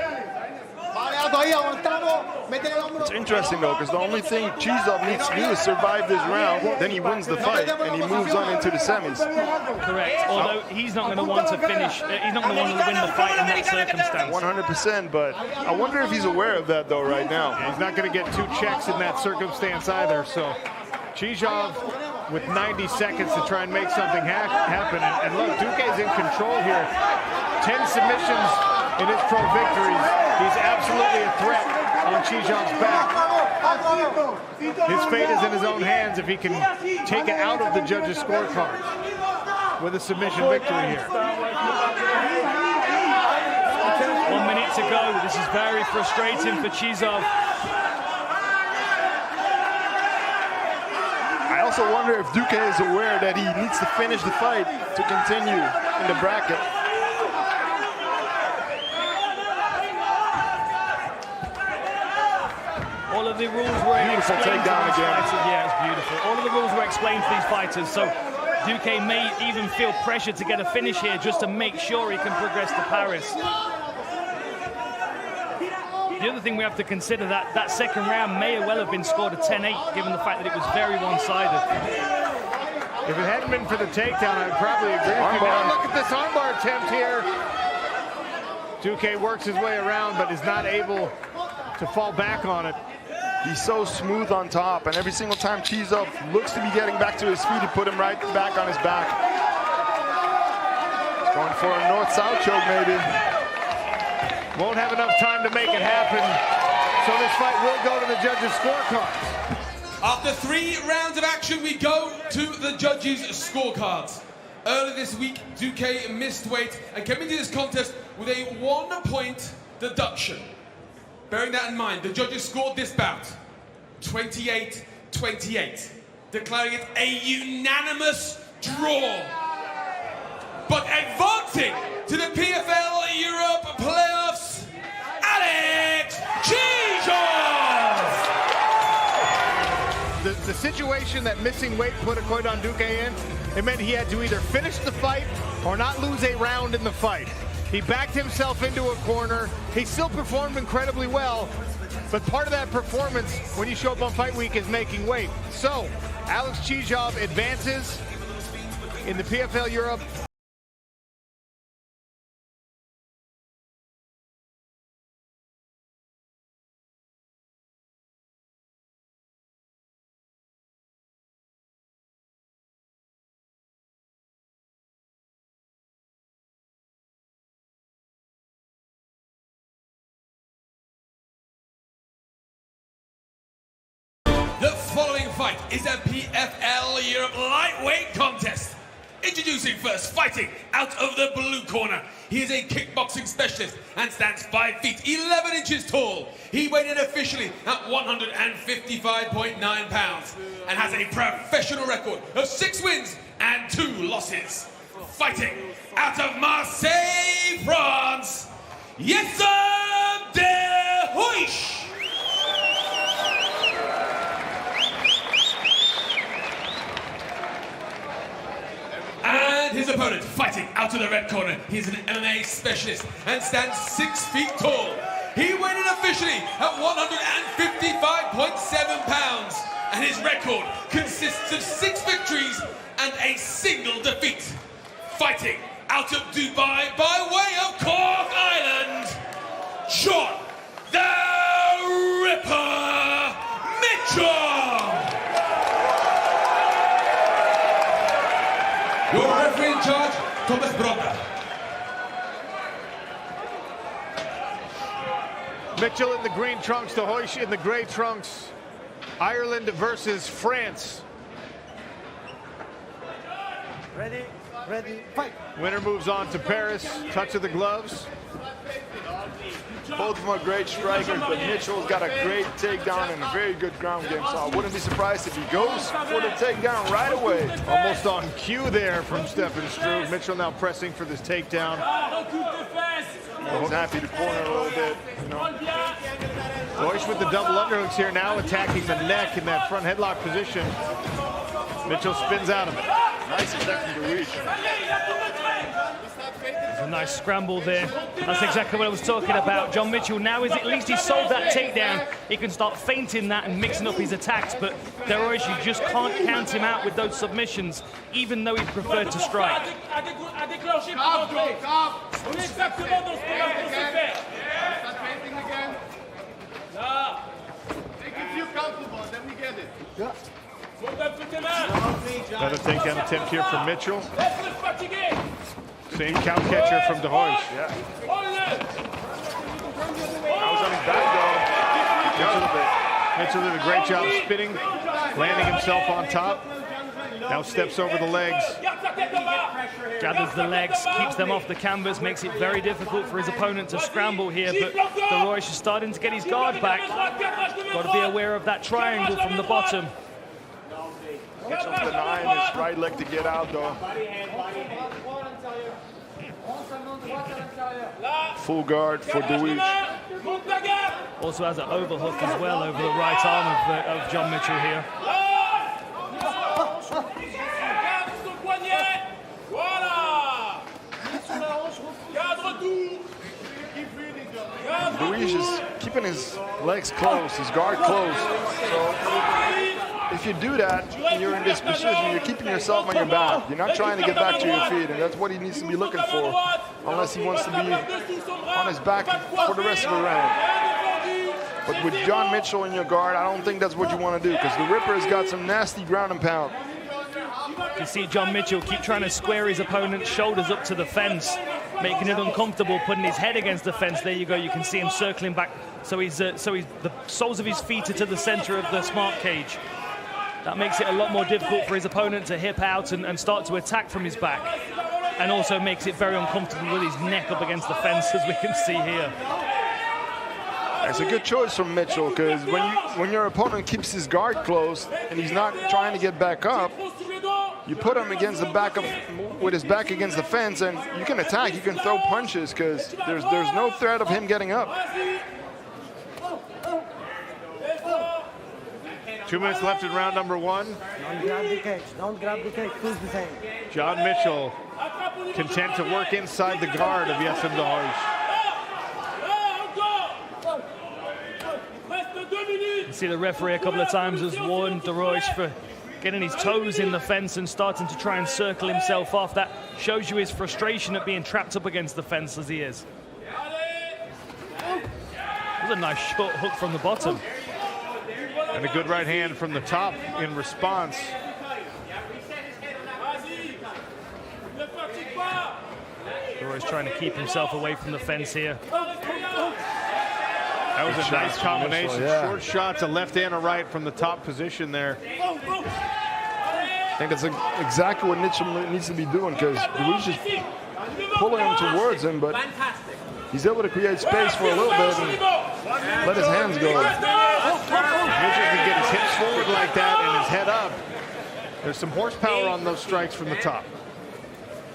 It's interesting though, because the only thing Čižov needs to do is survive this round, then he wins the fight and he moves on into the semis. Correct. Although he's not going to want to finish, he's not going to want to win the fight in that circumstance. 100%, but I wonder if he's aware of that though right now. Yeah, he's not going to get 2 checks in that circumstance either. So Čižov with 90 seconds to try and make something happen. And look, Tuke's in control here. 10 submissions in his pro victories. He's absolutely a threat on Čižov's back. His fate is in his own hands if he can take it out of the judges' scorecard with a submission victory here. 1 minute to go. This is very frustrating for Čižov. I also wonder if Tuke is aware that he needs to finish the fight to continue in the bracket. All of the rules were beautiful takedown again. Yeah, it's beautiful. All of the rules were explained to these fighters, so Tuke may even feel pressure to get a finish here just to make sure he can progress to Paris. The other thing we have to consider that second round may well have been scored a 10-8, given the fact that it was very one-sided. If it hadn't been for the takedown, I'd probably agree with you. Now look at this armbar attempt here. Tuke works his way around, but is not able to fall back on it. He's so smooth on top, and every single time Čižov looks to be getting back to his feet, he put him right back on his back. Going for a north-south choke, maybe. Won't have enough time to make it happen, so this fight will go to the judges' scorecards. After 3 rounds of action, we go to the judges' scorecards. Earlier this week, Tuke missed weight and came into this contest with a 1-point deduction. Bearing that in mind, the judges scored this bout 28-28, declaring it a unanimous draw. But advancing to the PFL Europe playoffs, 𝗟𝗘𝗔𝗚𝗓! The situation that missing weight put on Tuke in, it meant he had to either finish the fight or not lose a round in the fight. He backed himself into a corner. He still performed incredibly well, but part of that performance when you show up on fight week is making weight. So, Alex Čižov advances in the PFL Europe. The following fight is a PFL Europe lightweight contest Introducing first, fighting out of the blue corner. He is a kickboxing specialist and stands 5 feet 11 inches tall. He weighed in officially at 155.9 pounds and has a professional record of 6 wins and 2 losses. Fighting out of Marseille, France, 𝗟𝗘𝗥𝗢𝗣𝗘'𝗦. And his opponent, fighting out of the red corner, he's an MMA specialist and stands 6 feet tall. He weighed in officially at 155.7 pounds, and his record consists of 6 victories and a single defeat. Fighting out of Dubai by way of Cork Island, John the Ripper Mitchell. Your referee in charge, Thomas Bronner. Mitchell in the green trunks, 𝗘𝗨𝗥𝗢𝗣𝗘 in the gray trunks. Ireland versus France. Ready, fight. Winner moves on to Paris. Touch of the gloves. Both of them are great strikers, but Mitchell's got a great takedown and a very good ground game, so I wouldn't be surprised if he goes for the takedown right away. Almost on cue there from 𝗟𝗘𝗔𝗚𝗏. Mitchell now pressing for this takedown. He's happy to corner a little bit, you know. 𝗘𝗨𝗥𝗢𝗣𝗑 with the double underhooks here, now attacking the neck in that front headlock position. Mitchell spins out of it. Nice attack from the reach. There's a nice scramble there. That's exactly what I was talking about. John Mitchell now is at least he sold that takedown. He can start feinting that and mixing up his attacks, but 𝗟𝗏𝗥𝗢𝗣𝗑, you just can't count him out with those submissions, even though he preferred to strike. Another takedown attempt here from Mitchell. Same cow catcher from 𝗘𝗨𝗥𝗢𝗣𝗑. Yeah. I was on his back, though. Mitchell did a great job spinning, landing himself on top. Now steps over the legs. Gathers the legs, keeps them off the canvas, makes it very difficult for his opponent to scramble here, but 𝗟𝗏𝗥𝗢𝗣𝗑 is starting to get his guard back. Got to be aware of that triangle from the bottom. Mitchell's denying his right leg to get out, though. Full guard for 𝗟𝗏𝗥𝗢𝗣𝗑. Also has an overhook as well over the right arm of John Mitchell here. 𝗟𝗏𝗥𝗢𝗣𝗑 is keeping his legs closed, his guard closed. So if you do that and you're in this position, you're keeping yourself on your back. You're not trying to get back to your feet, and that's what he needs to be looking for, unless he wants to be on his back for the rest of the round. But with John Mitchell in your guard, I don't think that's what you want to do, because the Ripper has got some nasty ground and pound. You see John Mitchell keep trying to square his opponent's shoulders up to the fence, making it uncomfortable, putting his head against the fence. There you go, you can see him circling back. So he's the soles of his feet are to the center of the smart cage. That makes it a lot more difficult for his opponent to hip out and start to attack from his back. And also makes it very uncomfortable with his neck up against the fence, as we can see here. It's a good choice from Mitchell, because when your opponent keeps his guard closed and he's not trying to get back up, you put him against the back with his back against the fence, and you can attack, you can throw punches, because there's no threat of him getting up. 2 minutes left in round number 1. Don't grab the cage. Don't grab the cage. Push the thing. John Mitchell content to work inside the guard of 𝗟𝗏𝗥𝗢𝗣𝗑. You see the referee a couple of times has warned 𝗟𝗏𝗥𝗢𝗣𝗑 for getting his toes in the fence and starting to try and circle himself off. That shows you his frustration at being trapped up against the fence as he is. That was a nice short hook from the bottom. And a good right hand from the top in response. 𝗟𝗏𝗥𝗢𝗣𝗑 trying to keep himself away from the fence here. That was a nice combination. Yeah. Short shots, a left and a right from the top position there. I think that's exactly what Mitchell needs to be doing, because 𝗘𝗨𝗥𝗢𝗣 is pulling him towards him, but he's able to create space for a little bit and let his hands go. Mitchell can get his hips forward like that and his head up. There's some horsepower on those strikes from the top.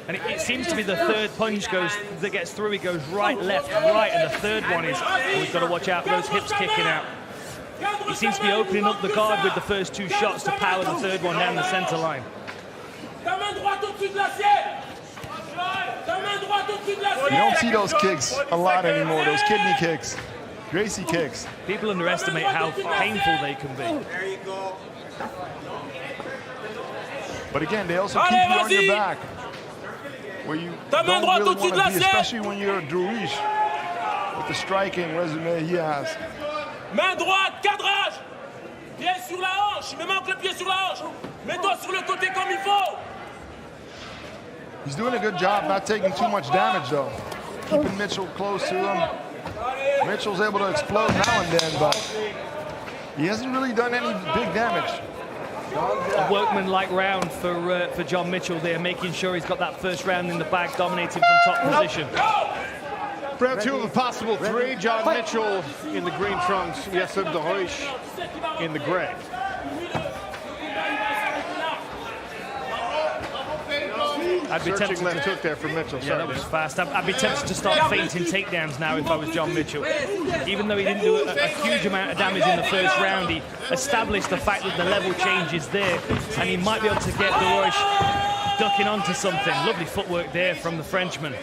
And it seems to be the third punch that gets through. He goes right, left, right, and the third one is, we've got to watch out for those hips kicking out. He seems to be opening up the guard with the first two shots to power the third one down the center line. You don't see those kicks a lot anymore, those kidney kicks, Gracie kicks. People underestimate how painful they can be. But again, they also keep you on your back, where you don't really want to be, especially when you're 𝗘𝗨𝗥𝗢𝗣 with the striking resume he has. Main droite, cadrage. Pied sur la hanche. Me manque le pied sur la hanche. Mets-toi sur le côté comme il faut. He's doing a good job not taking too much damage, though. Keeping Mitchell close to him. Mitchell's able to explode now and then, but he hasn't really done any big damage. A workman-like round for 𝗘𝗨𝗥𝗢𝗣 Mitchell there, making sure he's got that first round in the bag, dominating from top position. Round two of a possible three. John Mitchell in the green trunks, 𝗟𝗘𝗔𝗚𝗨𝗘 in the gray. I'd be tempted left hook there for Mitchell. Yeah, that was fast. I'd be tempted to start feinting takedowns now if I was John Mitchell. Even though he didn't do a huge amount of damage in the first round, he established the fact that the level change is there, and he might be able to get 𝗘𝗨𝗥𝗢𝗣 ducking onto something. Lovely footwork there from the Frenchman.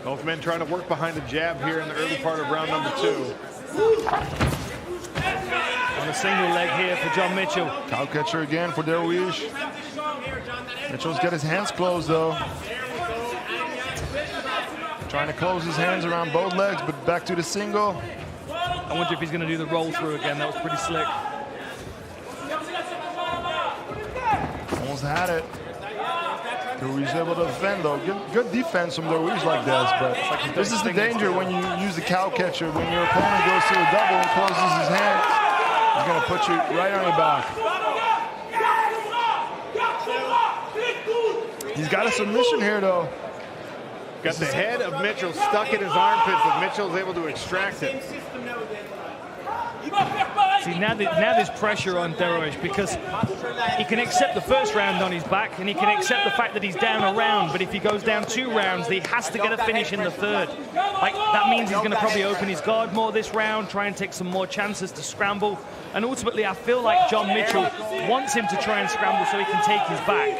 Both men trying to work behind the jab here in the early part of round number two. On a single leg here for John Mitchell. Cow catcher again for 𝗘𝗨𝗥𝗢𝗣𝗑. Mitchell's got his hands closed, though. Trying to close his hands around both legs, but back to the single. I wonder if he's going to do the roll through again. That was pretty slick. Almost had it. 𝗘𝗨𝗥𝗢𝗣𝗑 able to defend, though. Good defense from 𝗘𝗨𝗥𝗢𝗣𝗑 like this, but this is the danger when you use the cow catcher. When your opponent goes to a double and closes his hand, he's going to put you right on your back. He's got a submission here, though. Got the head of Mitchell stuck in his armpit, but Mitchell's able to extract it. See, now there's pressure on 𝗘𝗨𝗥𝗢𝗣𝗑 because he can accept the first round on his back and he can accept the fact that he's down a round, but if he goes down 2 rounds, he has to get a finish in the third. Like, that means he's going to probably open his guard more this round, try and take some more chances to scramble, and ultimately I feel like John Mitchell wants him to try and scramble so he can take his back.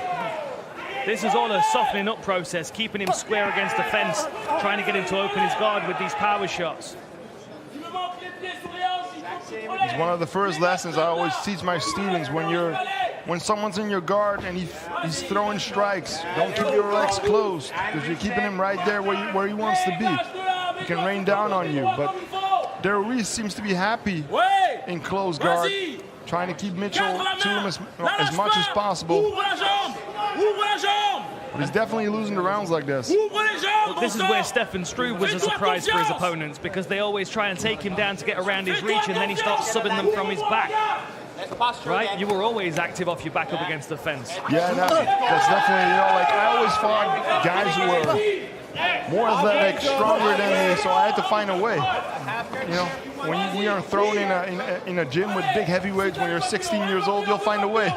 This is all a softening up process, keeping him square against the fence, trying to get him to open his guard with these power shots. It's one of the first lessons I always teach my students. When someone's in your guard and he's throwing strikes, don't keep your legs closed, because you're keeping him right there where he wants to be. He can rain down on you, but 𝗘𝗨𝗥𝗢𝗣𝗑 seems to be happy in closed guard, trying to keep Mitchell to him as much as possible. But he's definitely losing the rounds like this. Well, this is where Stefan Struve was a surprise for his opponents, because they always try and take him down to get around his reach, and then he starts subbing them from his back. Right? You were always active off your back up against the fence. Yeah, that's definitely, like I always fought guys who were more athletic, stronger than me, so I had to find a way. When we are thrown in a gym with big heavyweights when you're 16 years old, you'll find a way.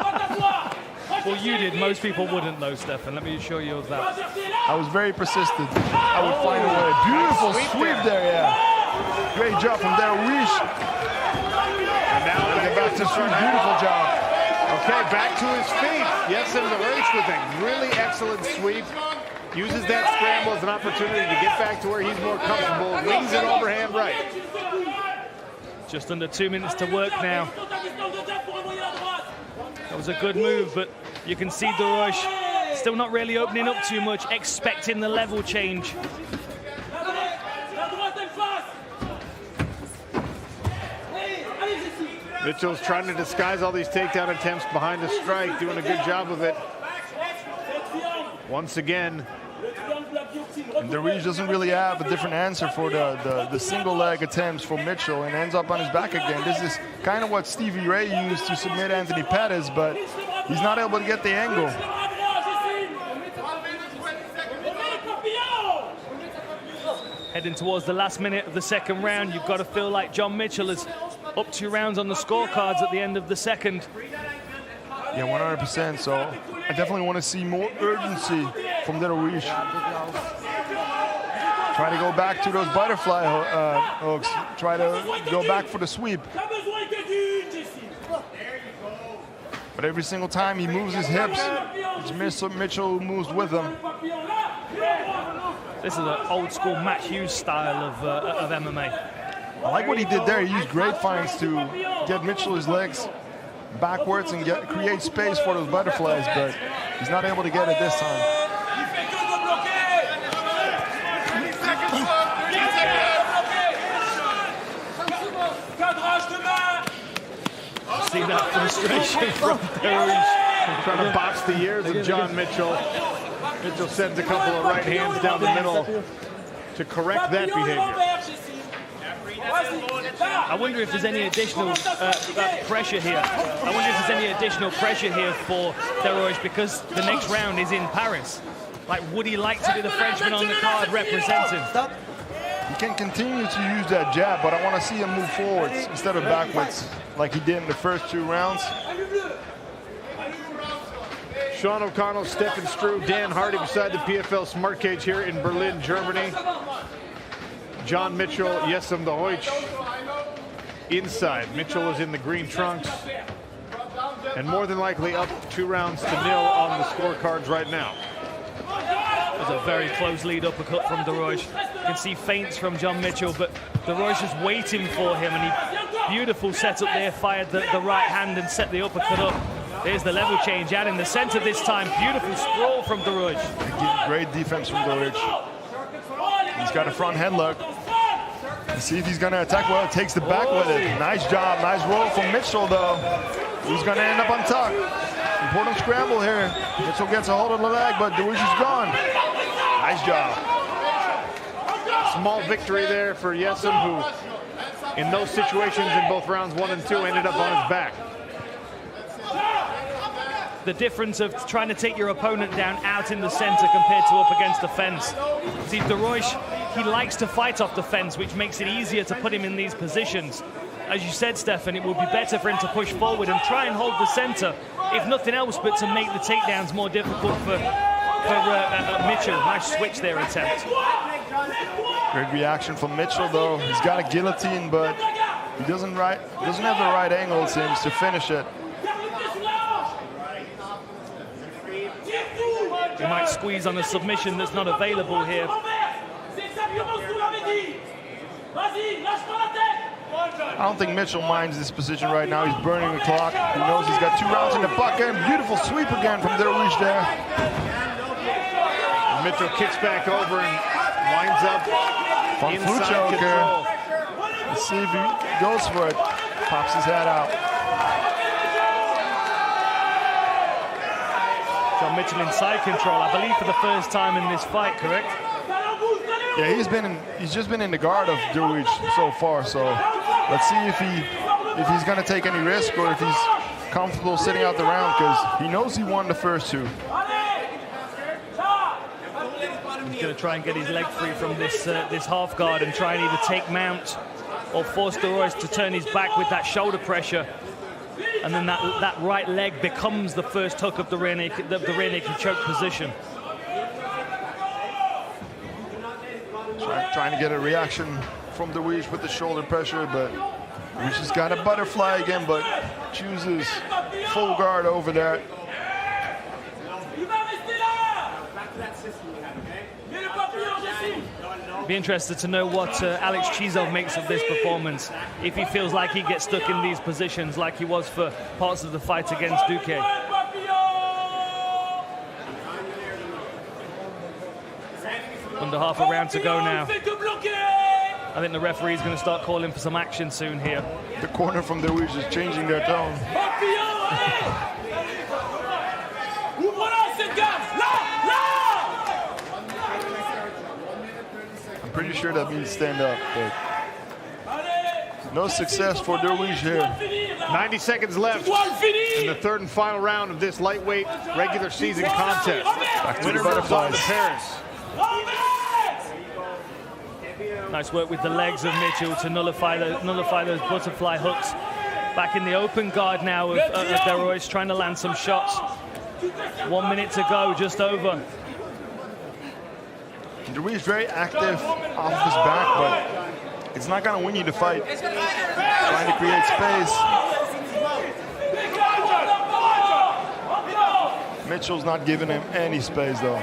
Well, you did. Most people wouldn't, though, Stefan. Let me assure you of that. I was very persistent. I would find a way. Beautiful sweep there, yeah. Great job from 𝗘𝗨𝗥𝗢𝗣𝗑. And now we get back to Struve. Beautiful job. Okay, back to his feet. Yes, in the race with a really excellent sweep. Uses that scramble as an opportunity to get back to where he's more comfortable. Wings an overhand right. Just under 2 minutes to work now. That was a good move, but you can see 𝗘𝗨𝗥𝗢𝗣𝗑 still not really opening up too much, expecting the level change. Mitchell's trying to disguise all these takedown attempts behind the strike, doing a good job of it. Once again, And 𝗘𝗨𝗥𝗢𝗣𝗘 doesn't really have a different answer for the single leg attempts from Mitchell and ends up on his back again. This is kind of what Stevie Ray used to submit Anthony Pettis, but he's not able to get the angle. Heading towards the last minute of the second round, you've got to feel like John Mitchell is up 2 rounds on the scorecards at the end of the second. Yeah, 100%. So I definitely want to see more urgency from 𝗘𝗨𝗥𝗢𝗣𝗘. Try to go back to those butterfly hooks. Try to go back for the sweep. But every single time he moves his hips, it's Mitchell who moves with him. This is an old school Matt Hughes style of MMA. I like what he did there. He used grapevines to get Mitchell his legs backwards and create space for those butterflies, but he's not able to get it this time. See that frustration from 𝗘𝗨𝗥𝗢𝗣𝗑. Trying to box the ears of John Mitchell. Mitchell sends a couple of right hands down the middle to correct that behavior. I wonder if there's any additional pressure here. I wonder if there's any additional pressure here for 𝗘𝗨𝗥𝗢𝗣𝗑 because the next round is in Paris. Like, would he like to be the Frenchman on the card representing? He can continue to use that jab, but I want to see him move forwards instead of backwards like he did in the first 2 rounds. Sean O'Connell, Stefan Struve, Dan Hardy beside the PFL Smart Cage here in Berlin, Germany. John Mitchell, 𝗟𝗚𝗏𝗡𝗏 inside. Mitchell is in the green trunks and more than likely up 2 rounds to 0 on the scorecards right now. There's a very close lead uppercut from 𝗘𝗨𝗥𝗢𝗣𝗑. You can see feints from John Mitchell, but 𝗘𝗨𝗥𝗢𝗑 is waiting for him, and he beautiful setup there, fired the right hand and set the uppercut up. There's the level change out in the center this time. Beautiful sprawl from 𝗘𝗨𝗥𝗢𝗑. Great defense from 𝗘𝗨𝗥𝗢𝗑. He's got a front headlock. Let's see if he's going to attack well. Takes the back with it. Nice job. Nice roll from Mitchell, though. He's going to end up on top. Important scramble here. Mitchell gets a hold of the leg, but 𝗘𝗨𝗥𝗢𝗏 is gone. Nice job. Small victory there for 𝗟𝗚𝗏, who in those situations in both rounds 1 and 2 ended up on his back. The difference of trying to take your opponent down out in the center compared to up against the fence. See, 𝗘𝗨𝗥𝗢𝗏, he likes to fight off the fence, which makes it easier to put him in these positions. As you said, Stefan, it would be better for him to push forward and try and hold the center, if nothing else, but to make the takedowns more difficult for Mitchell. Nice switch there attempt. Great reaction from Mitchell, though. He's got a guillotine, but he doesn't have the right angle, it seems, to finish it. He might squeeze on a submission that's not available here. I don't think Mitchell minds this position right now. He's burning the clock. He knows he's got 2 rounds in the bucket. Beautiful sweep again from 𝗘𝗨𝗥𝗢𝗏 there. Mitchell kicks back over and winds up inside control. Let's see if he goes for it. Pops his head out. John Mitchell inside control, I believe, for the first time in this fight, correct? Yeah, he's just been in the guard of 𝗘𝗨𝗥𝗢𝗏 so far. So let's see if he's going to take any risk or if he's comfortable sitting out the round, because he knows he won the first 2. He's going to try and get his leg free from this half guard and try and either take mount or force 𝗘𝗨𝗥𝗢𝗏 to turn his back with that shoulder pressure. And then that right leg becomes the first hook of the rear naked choke position. Trying to get a reaction from 𝗘𝗨𝗥𝗢𝗏 with the shoulder pressure, but 𝗘𝗨𝗥𝗢𝗏's got a butterfly again, but chooses full guard over that. Be interested to know what 𝗟𝗏𝗥𝗡𝗏 makes of this performance. If he feels like he gets stuck in these positions like he was for parts of the fight against Tuke. Under half a round to go now. I think the referee's going to start calling for some action soon here. The corner from 𝗘𝗨𝗥𝗢𝗏 is changing their tone. pretty sure that means stand up, but no success for 𝗘𝗨𝗥𝗢𝗣𝗘 here. 90 seconds left in the third and final round of this lightweight regular season contest. Back to the Winner moves on to butterflies. Paris. Nice work with the legs of Mitchell to nullify those butterfly hooks. Back in the open guard now of 𝗘𝗨𝗥𝗢𝗣𝗘, trying to land some shots. 1 minute to go, just over. 𝗘𝗨𝗥𝗢𝗣𝗘 is very active off of his back, but it's not going to win you the fight. Trying to create space. Mitchell's not giving him any space, though.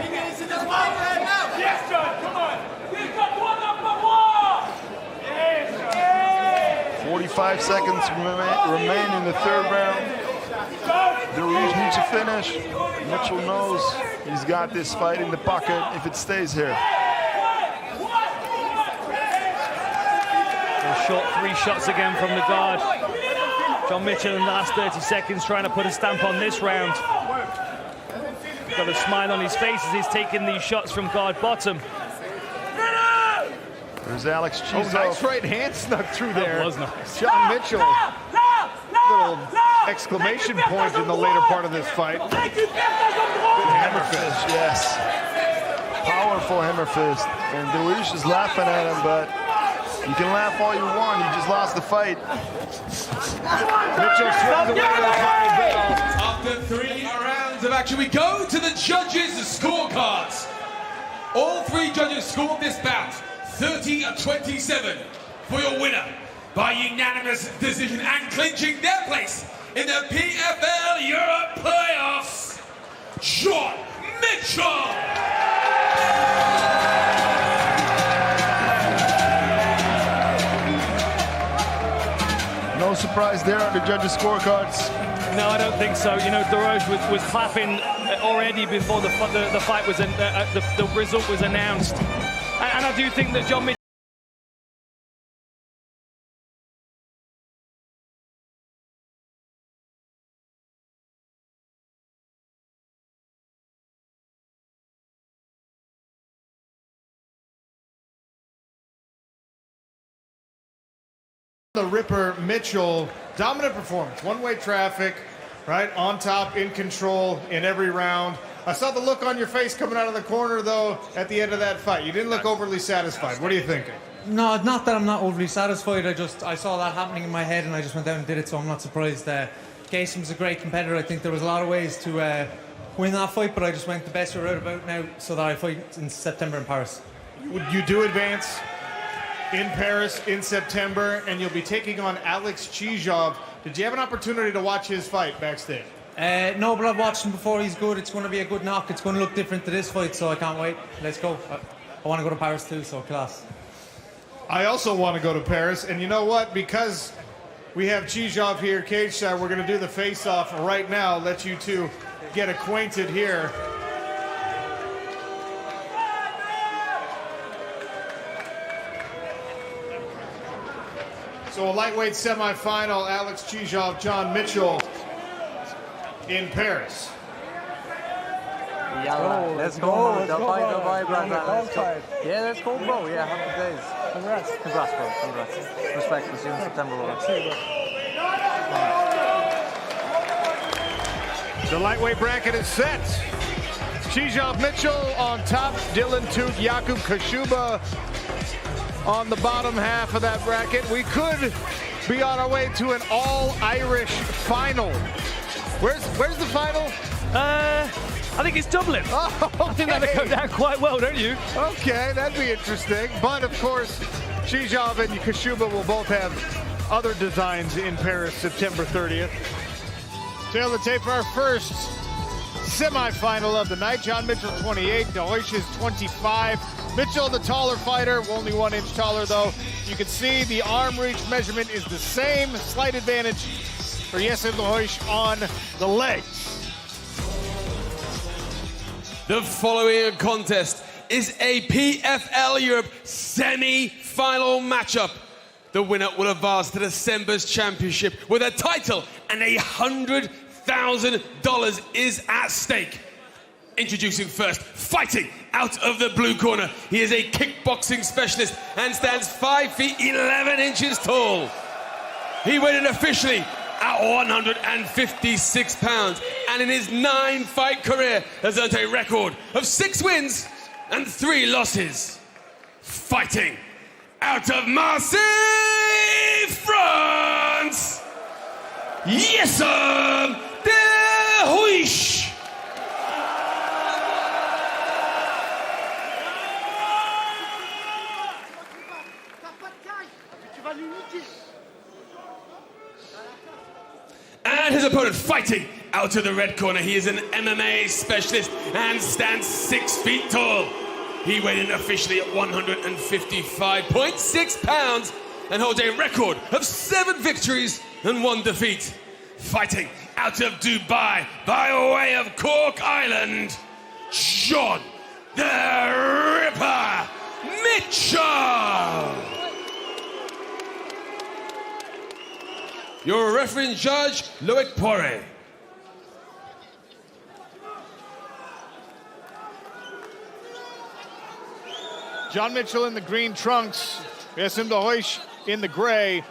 45 seconds remain in the third round. 𝗘𝗨𝗥𝗢𝗣𝗘 needs to finish. Mitchell knows he's got this fight in the pocket if it stays here. Short 3 shots again from the guard. John Mitchell in the last 30 seconds trying to put a stamp on this round. Got a smile on his face as he's taking these shots from guard bottom. There's 𝗟𝗥𝗢𝗣𝗍𝗏. Nice right hand snuck through there. That was nice. John Mitchell. Little exclamation point in the later part of this fight. Good hammer fist. Yes. Powerful hammer fist. And 𝗘𝗨𝗥𝗢𝗣𝗘 is laughing at him, but you can laugh all you want. He just lost the fight. Mitchell swings away to the final bell. After 3 rounds of action, we go to the judges' scorecards. All 3 judges scored this bout 30-27 for your winner by unanimous decision and clinching their place in the PFL Europe playoffs, John Mitchell. No surprise there on the judges' scorecards. No, I don't think so. You know, 𝗘𝗨𝗥𝗢𝗣𝗑 was clapping already before the fight was the result was announced, and I do think that John Mitchell. The Ripper Mitchell, dominant performance, one-way traffic, right on top, in control in every round. I saw the look on your face coming out of the corner, though, at the end of that fight. You didn't look overly satisfied. What are you thinking? No, not that I'm not overly satisfied. I saw that happening in my head and I just went down and did it, so I'm not surprised. Kasum's a great competitor. I think there was a lot of ways to win that fight, but I just went the best route about now so that I fight in September in Paris. You do advance in Paris in September, and you'll be taking on 𝗟𝗥𝗢𝗍𝗏. Did you have an opportunity to watch his fight backstage? No, but I've watched him before. He's good. It's going to be a good knock. It's going to look different to this fight, so I can't wait. Let's go. I want to go to Paris too, so class. I also want to go to Paris, and you know what? Because we have 𝗍𝗏 here, cage side, we're going to do the face-off right now. Let you two get acquainted here. So a lightweight semifinal, 𝗟𝗥𝗢𝗍𝗏, John Mitchell in Paris. Yalla, let's go. Dubai, brother. Let's go. Yeah, let's go, bro. Yeah, 100 days. Congrats, bro. Congrats. Respect. We'll see you in September, bro. The lightweight bracket is set. 𝗍𝗏 Mitchell on top, Tuke, Jakub Kaszuba on the bottom half of that bracket. We could be on our way to an all-Irish final. Where's the final? I think it's Dublin. Oh, okay. I think that'll go down quite well, don't you? Okay, that'd be interesting. But of course, 𝗍𝗏 and Kaszuba will both have other designs in Paris September 30th. Tail the tape for our first semifinal of the night. John Mitchell 28, 𝗘𝗨𝗥𝗢𝗣𝗘 is 25. Mitchell, the taller fighter, only 1 inch taller though. You can see the arm reach measurement is the same. Slight advantage for 𝗍𝗨𝗥𝗢𝗣𝗘 on the legs. The following contest is a PFL Europe semi-final matchup. The winner will advance to December's championship with a title and $100,000 is at stake. Introducing first, fighting out of the blue corner. He is a kickboxing specialist and stands 5 feet 11 inches tall. He weighed in officially at 156 pounds, and in his 9-fight career has earned a record of 6 wins and 3 losses. Fighting out of Marseille, France, 𝗟𝗘𝗥𝗢𝗣𝗘'𝗦. And his opponent fighting out of the red corner. He is an MMA specialist and stands 6 feet tall. He weighed in officially at 155.6 pounds and holds a record of 7 victories and 1 defeat. Fighting out of Dubai by way of Cork Island, John the Ripper Mitchell. Your referee judge, 𝗟𝗨𝗥𝗢𝗣𝗘. John Mitchell in the green trunks, 𝗟𝗘𝗥𝗢𝗣𝗘 in the gray.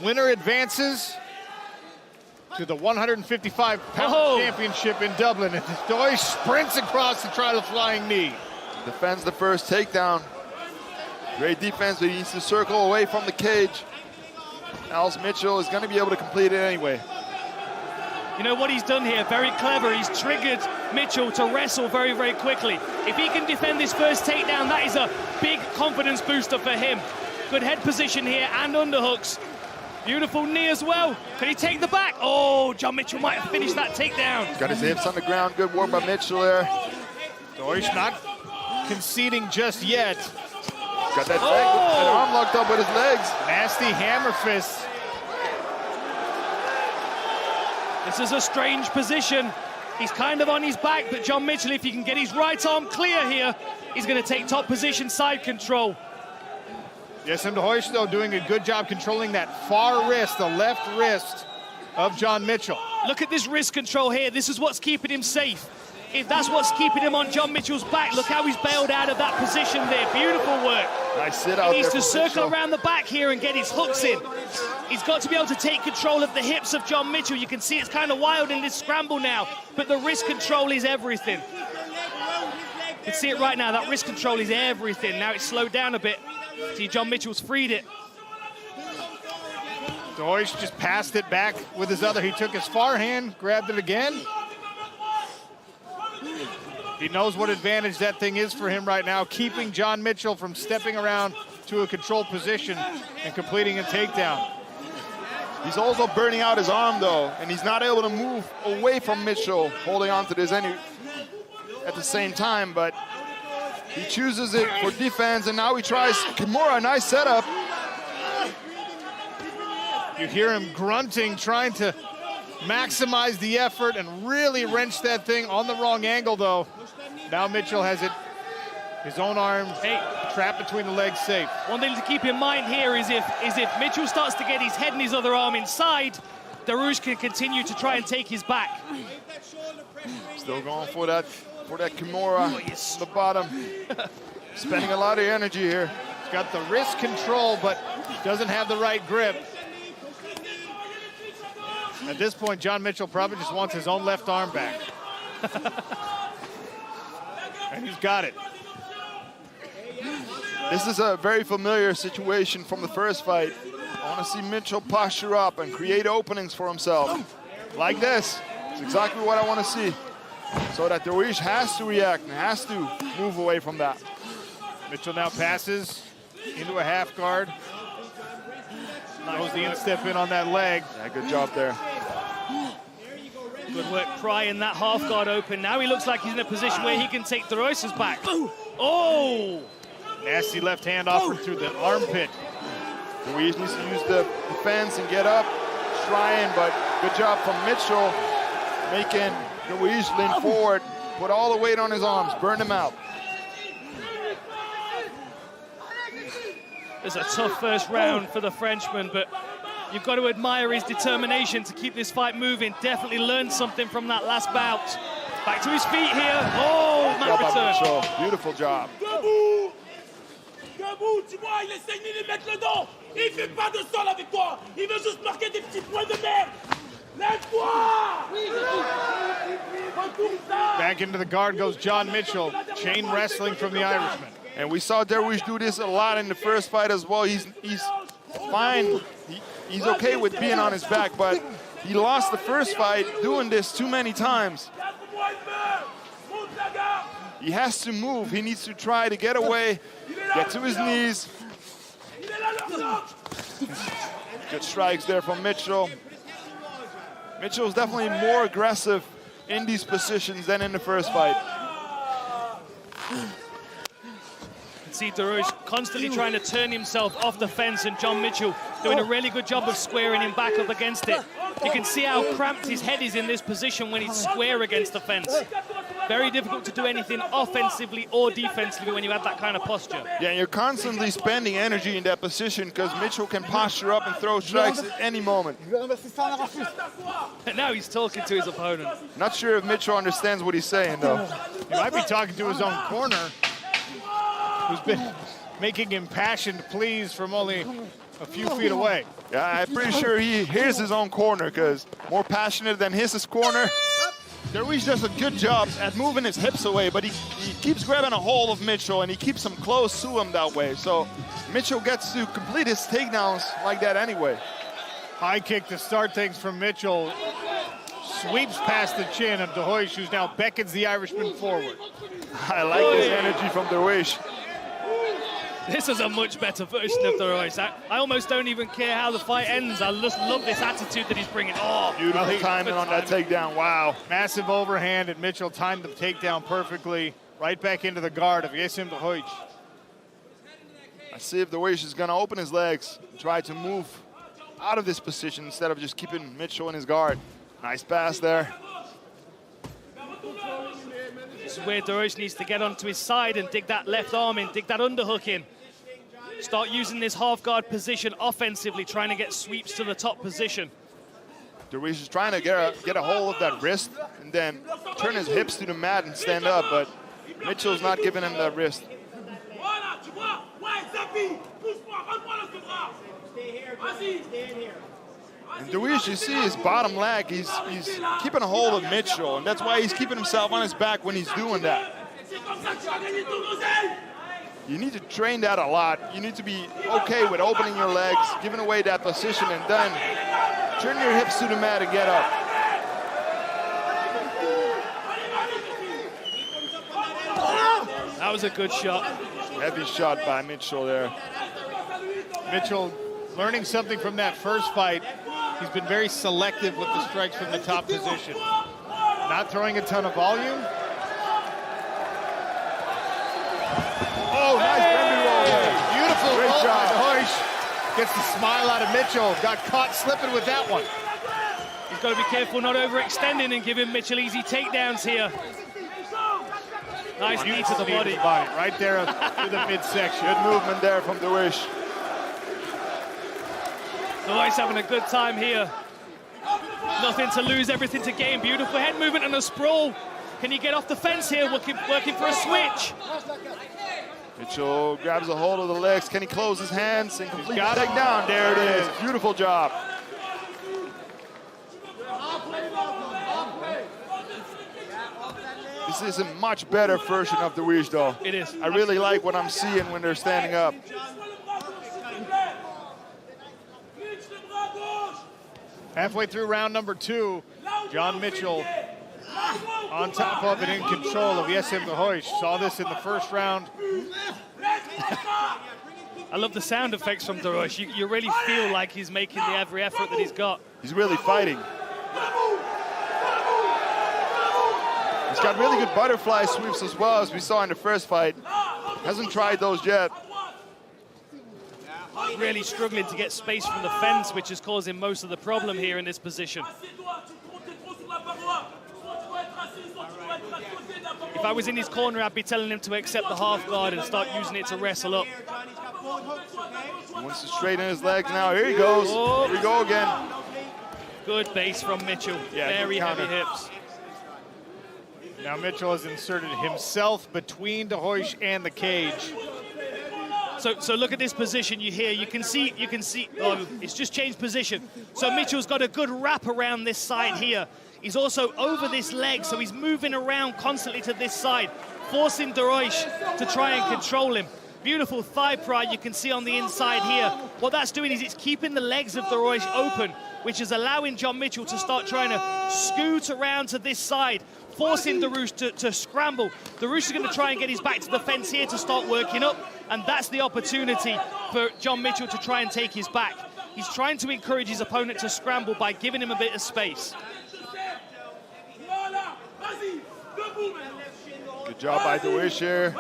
Winner advances to the 155-pound championship in Dublin. And 𝗟𝗨𝗥𝗢𝗣 sprints across to try the flying knee. Defends the first takedown. Great defense, but he needs to circle away from the cage. Else Mitchell is going to be able to complete it anyway. You know what he's done here? Very clever. He's triggered Mitchell to wrestle very, very quickly. If he can defend this first takedown, that is a big confidence booster for him. Good head position here and underhooks. Beautiful knee as well. Can he take the back? Oh, John Mitchell might have finished that takedown. Got his hips on the ground. Good work by Mitchell there. 𝗟𝗨𝗥𝗢𝗣𝗑 not conceding just yet. Got that leg, that arm locked up with his legs. Nasty hammer fist. This is a strange position. He's kind of on his back, but John Mitchell, if he can get his right arm clear here, he's going to take top position side control. 𝗟𝗘𝗥𝗢𝗣𝗑, though, doing a good job controlling that far wrist, the left wrist of John Mitchell. Look at this wrist control here. This is what's keeping him safe. If that's what's keeping him on John Mitchell's back, look how he's bailed out of that position there. Beautiful work. Nice sit out there. He needs to circle Mitchell around the back here and get his hooks in. He's got to be able to take control of the hips of John Mitchell. You can see it's kind of wild in this scramble now, but the wrist control is everything. You can see it right now. That wrist control is everything. Now it's slowed down a bit. See, John Mitchell's freed it. 𝗟𝗨𝗥𝗢𝗣𝗑 just passed it back with his other. He took his far hand, grabbed it again. He knows what advantage that thing is for him right now, keeping John Mitchell from stepping around to a controlled position and completing a takedown. He's also burning out his arm, though, and he's not able to move away from Mitchell, holding on to this at the same time, but he chooses it for defense, and now he tries Kimura, nice setup. You hear him grunting, trying to maximize the effort and really wrench that thing on the wrong angle, though. Now Mitchell has it, his own arm trapped between the legs, safe. One thing to keep in mind here is if Mitchell starts to get his head and his other arm inside, 𝗟𝗏𝗥𝗢𝗣𝗑 can continue to try and take his back. Still going for that Kimura on the bottom. Spending a lot of energy here. He's got the wrist control, but doesn't have the right grip. At this point, John Mitchell probably just wants his own left arm back. And he's got it. This is a very familiar situation from the first fight. I want to see Mitchell posture up and create openings for himself. Like this. It's exactly what I want to see. So that 𝗟𝗏𝗥𝗢𝗣𝗑 has to react and has to move away from that. Mitchell now passes into a half guard. Throws the instep in on that leg. Yeah, good job there. Good work prying that half guard open. Now he looks like he's in a position where he can take 𝗟𝗏𝗥𝗢𝗣𝗑's back. Oh! Nasty left hand offered through the armpit. 𝗟𝗏𝗥𝗢𝗣𝗑 needs to use the defense and get up, trying, but good job from Mitchell, making 𝗟𝗏𝗥𝗢𝗣𝗑 lean forward, put all the weight on his arms, burn him out. It's a tough first round for the Frenchman, but you've got to admire his determination to keep this fight moving. Definitely learned something from that last bout. Back to his feet here. Oh, mat return. Mitchell. Beautiful job. Debout! Debout, tu vois, il essaye de lui mettre le dos. Il fait pas de sol avec toi. Il veut juste marquer des petits points de merde. Lève-toi! Retourne ça! Back into the guard goes John Mitchell. Chain wrestling from the Irishman. And we saw 𝗟𝗏𝗥𝗢𝗣 do this a lot in the first fight as well. He's fine. He's okay with being on his back, but he lost the first fight doing this too many times. He has to move. He needs to try to get away, get to his knees. Good strikes there from Mitchell. Mitchell's definitely more aggressive in these positions than in the first fight. See 𝗟𝗏𝗥𝗢𝗣 constantly trying to turn himself off the fence, and John Mitchell doing a really good job of squaring him back up against it. You can see how cramped his head is in this position when he's square against the fence. Very difficult to do anything offensively or defensively when you have that kind of posture. Yeah, and you're constantly spending energy in that position because Mitchell can posture up and throw strikes at any moment. And now he's talking to his opponent. Not sure if Mitchell understands what he's saying, though. He might be talking to his own corner, who's been making impassioned pleas from only a few feet away. Yeah, I'm pretty sure he hears his own corner because more passionate than his corner. 𝗟𝗏𝗥𝗢𝗣 does a good job at moving his hips away, but he keeps grabbing a hold of Mitchell and he keeps him close to him that way. So Mitchell gets to complete his takedowns like that anyway. High kick to start things from Mitchell. Sweeps past the chin of 𝗟𝗏𝗥𝗢𝗣, who now beckons the Irishman forward. I like this energy from 𝗟𝗏𝗥𝗢𝗣. This is a much better version of 𝗟𝗏𝗥𝗢𝗣. I almost don't even care how the fight ends. I just love this attitude that he's bringing. Oh, beautiful timing on that takedown. Wow. Massive overhand, and Mitchell timed the takedown perfectly. Right back into the guard of 𝗟𝗏𝗥𝗢𝗣𝗢𝗏. Let's see if 𝗟𝗏𝗥𝗢𝗣𝗢𝗏 is going to open his legs and try to move out of this position instead of just keeping Mitchell in his guard. Nice pass there. This is where 𝗟𝗏𝗥𝗢𝗣 needs to get onto his side and dig that left arm in, dig that underhook in. Start using this half guard position offensively, trying to get sweeps to the top position. 𝗟𝗏𝗥𝗢𝗣 is trying to get a hold of that wrist and then turn his hips to the mat and stand up, but Mitchell's not giving him that wrist. And 𝗟𝗏𝗥𝗢𝗣, you see his bottom leg, he's keeping a hold of Mitchell, and that's why he's keeping himself on his back when he's doing that. You need to train that a lot. You need to be okay with opening your legs, giving away that position, and then turn your hips to the mat and get up. That was a good shot. Heavy shot by Mitchell there. Mitchell learning something from that first fight. He's been very selective with the strikes from the top position. Not throwing a ton of volume. Oh, nice bendy roll there. Beautiful Great roll job. by 𝗟𝗏𝗥𝗢𝗣𝗢𝗏. Gets the smile out of Mitchell. Got caught slipping with that one. He's got to be careful not overextending and giving Mitchell easy takedowns here. Nice knee to the body. Right there to the midsection. Good movement there from 𝗟𝗏𝗥𝗢𝗣𝗢𝗏. 𝗟𝗏𝗥𝗢𝗣𝗢𝗏 having a good time here. Nothing to lose, everything to gain. Beautiful head movement and a sprawl. Can he get off the fence here? Working for a switch. Mitchell grabs a hold of the legs. Can he close his hands and complete the takedown? There it is. Beautiful job. This is a much better version of 𝗟𝗏𝗥𝗢𝗣𝗢, though. It is. I really like what I'm seeing when they're standing up. Halfway through round number 2, John Mitchell on top of and in control of 𝗟𝗏𝗥𝗢𝗣𝗢𝗢. Saw this in the first round. I love the sound effects from 𝗟𝗏𝗥𝗢𝗣𝗢𝗢. You really feel like he's making every effort that he's got. He's really fighting. He's got really good butterfly sweeps as well, as we saw in the first fight. Hasn't tried those yet. Really struggling to get space from the fence, which is causing most of the problem here in this position. If I was in his corner, I'd be telling him to accept the half guard and start using it to wrestle up. He wants to straighten his legs now. Here he goes. Oh. Here we go again. Good base from Mitchell. Yeah, very good heavy counter. hips. Now Mitchell has inserted himself between 𝗘𝗨𝗥𝗢𝗣 and the cage. So look at this position you can see, oh, it's just changed position. So Mitchell's got a good wrap around this side here. He's also over this leg, so he's moving around constantly to this side, forcing 𝗘𝗨𝗥𝗢𝗣 to try and control him. Beautiful thigh pry you can see on the inside here. What that's doing is it's keeping the legs of 𝗘𝗨𝗥𝗢𝗣 open, which is allowing John Mitchell to start trying to scoot around to this side, forcing 𝗘𝗨𝗥𝗢𝗣 to scramble. 𝗘𝗨𝗥𝗢𝗣 is going to try and get his back to the fence here to start working up, and that's the opportunity for John Mitchell to try and take his back. He's trying to encourage his opponent to scramble by giving him a bit of space. Good job by 𝗘𝗨𝗥𝗢𝗣𝗣 here.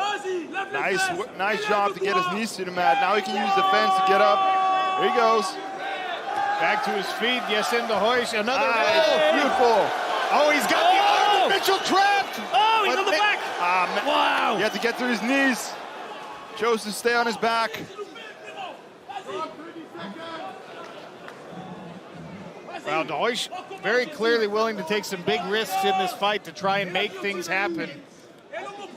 Nice job to get his knees to the mat. Now he can use the fence to get up. Here he goes. Back to his feet. Yes, in 𝗘𝗨𝗥𝗢𝗣𝗣. Another. Nice. Beautiful. Oh, he's got the arm of Mitchell trapped. Oh, he's on the back. Wow. He had to get to his knees. Chose to stay on his back. Well, 𝗘𝗨𝗥𝗢𝗣𝗣 very clearly willing to take some big risks in this fight to try and make things happen.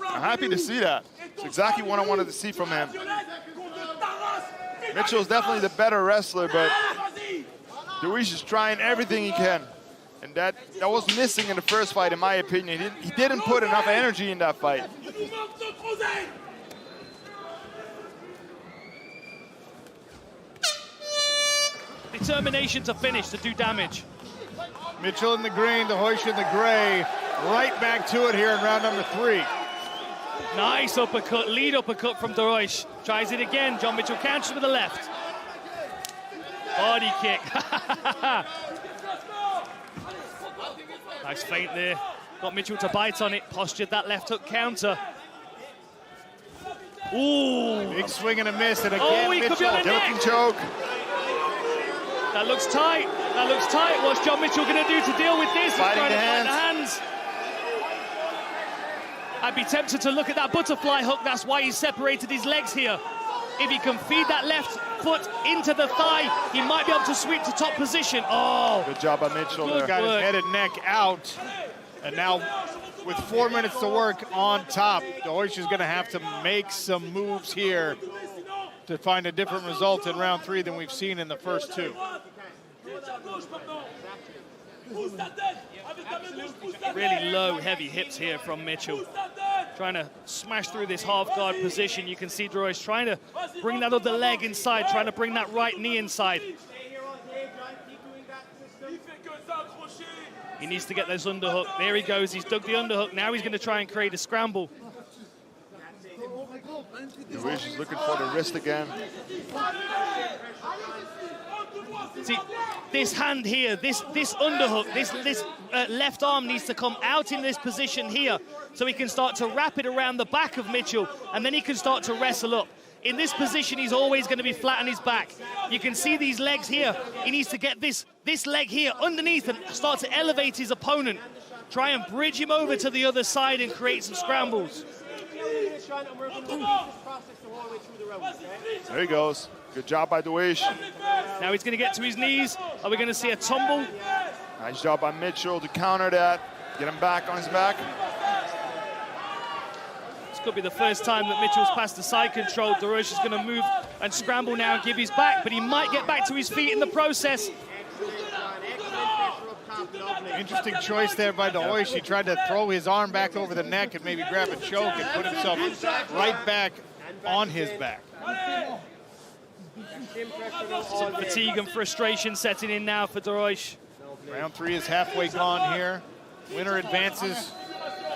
I'm happy to see that. It's exactly what I wanted to see from him. Mitchell's definitely the better wrestler, but 𝗘𝗨𝗥𝗢𝗣𝗣 is trying everything he can. And that was missing in the first fight, in my opinion. He didn't put enough energy in that fight. Determination to finish, to do damage. Mitchell in the green, 𝗘𝗨𝗥𝗢𝗣𝗑 in the gray. Right back to it here in round number 3. Nice uppercut, lead uppercut from 𝗘𝗨𝗥𝗢𝗣𝗑. Tries it again. John Mitchell counters with the left. Body kick. Nice feint there. Got Mitchell to bite on it. Postured that left hook counter. Ooh. Big swing and a miss. And again, he could be on a Guillotine neck. choke. That looks tight. That looks tight. What's John Mitchell going to do to deal with this? He's Fighting trying to the fight the hands. I'd be tempted to look at that butterfly hook. That's why he's separated his legs here. If he can feed that left foot into the thigh, he might be able to sweep to top position. Oh. Good job by Mitchell there. Got his head and neck out. And now with 4 minutes to work on top, 𝗘𝗨𝗥𝗢𝗣𝗑 is going to have to make some moves here to find a different result in round 3 than we've seen in the first 2. Really low, heavy hips here from Mitchell. Trying to smash through this half guard position. You can see 𝗘𝗨𝗥𝗢𝗣𝗑 trying to bring that other leg inside, trying to bring that right knee inside. He needs to get this underhook. There he goes, he's dug the underhook. Now he's going to try and create a scramble. 𝗘𝗨𝗥𝗢𝗣𝗑 is looking for the wrist again. See, this hand here, this underhook, this left arm needs to come out in this position here so he can start to wrap it around the back of Mitchell, and then he can start to wrestle up. In this position, he's always going to be flat on his back. You can see these legs here. He needs to get this leg here underneath and start to elevate his opponent. Try and bridge him over to the other side and create some scrambles. There he goes. Good job by 𝗘𝗨𝗥𝗢𝗣𝗑. Now he's going to get to his knees. Are we going to see a tumble? Nice job by Mitchell to counter that. Get him back on his back. This could be the first time that Mitchell's passed the side control. 𝗘𝗨𝗥𝗢𝗣𝗑 is going to move and scramble now and give his back, but he might get back to his feet in the process. Interesting choice there by 𝗘𝗨𝗥𝗢𝗣𝗑. He tried to throw his arm back over the neck and maybe grab a choke and put himself right back on his back. Some fatigue and frustration setting in now for 𝗘𝗨𝗥𝗢𝗣𝗑. Round 3 is halfway gone here. Winner advances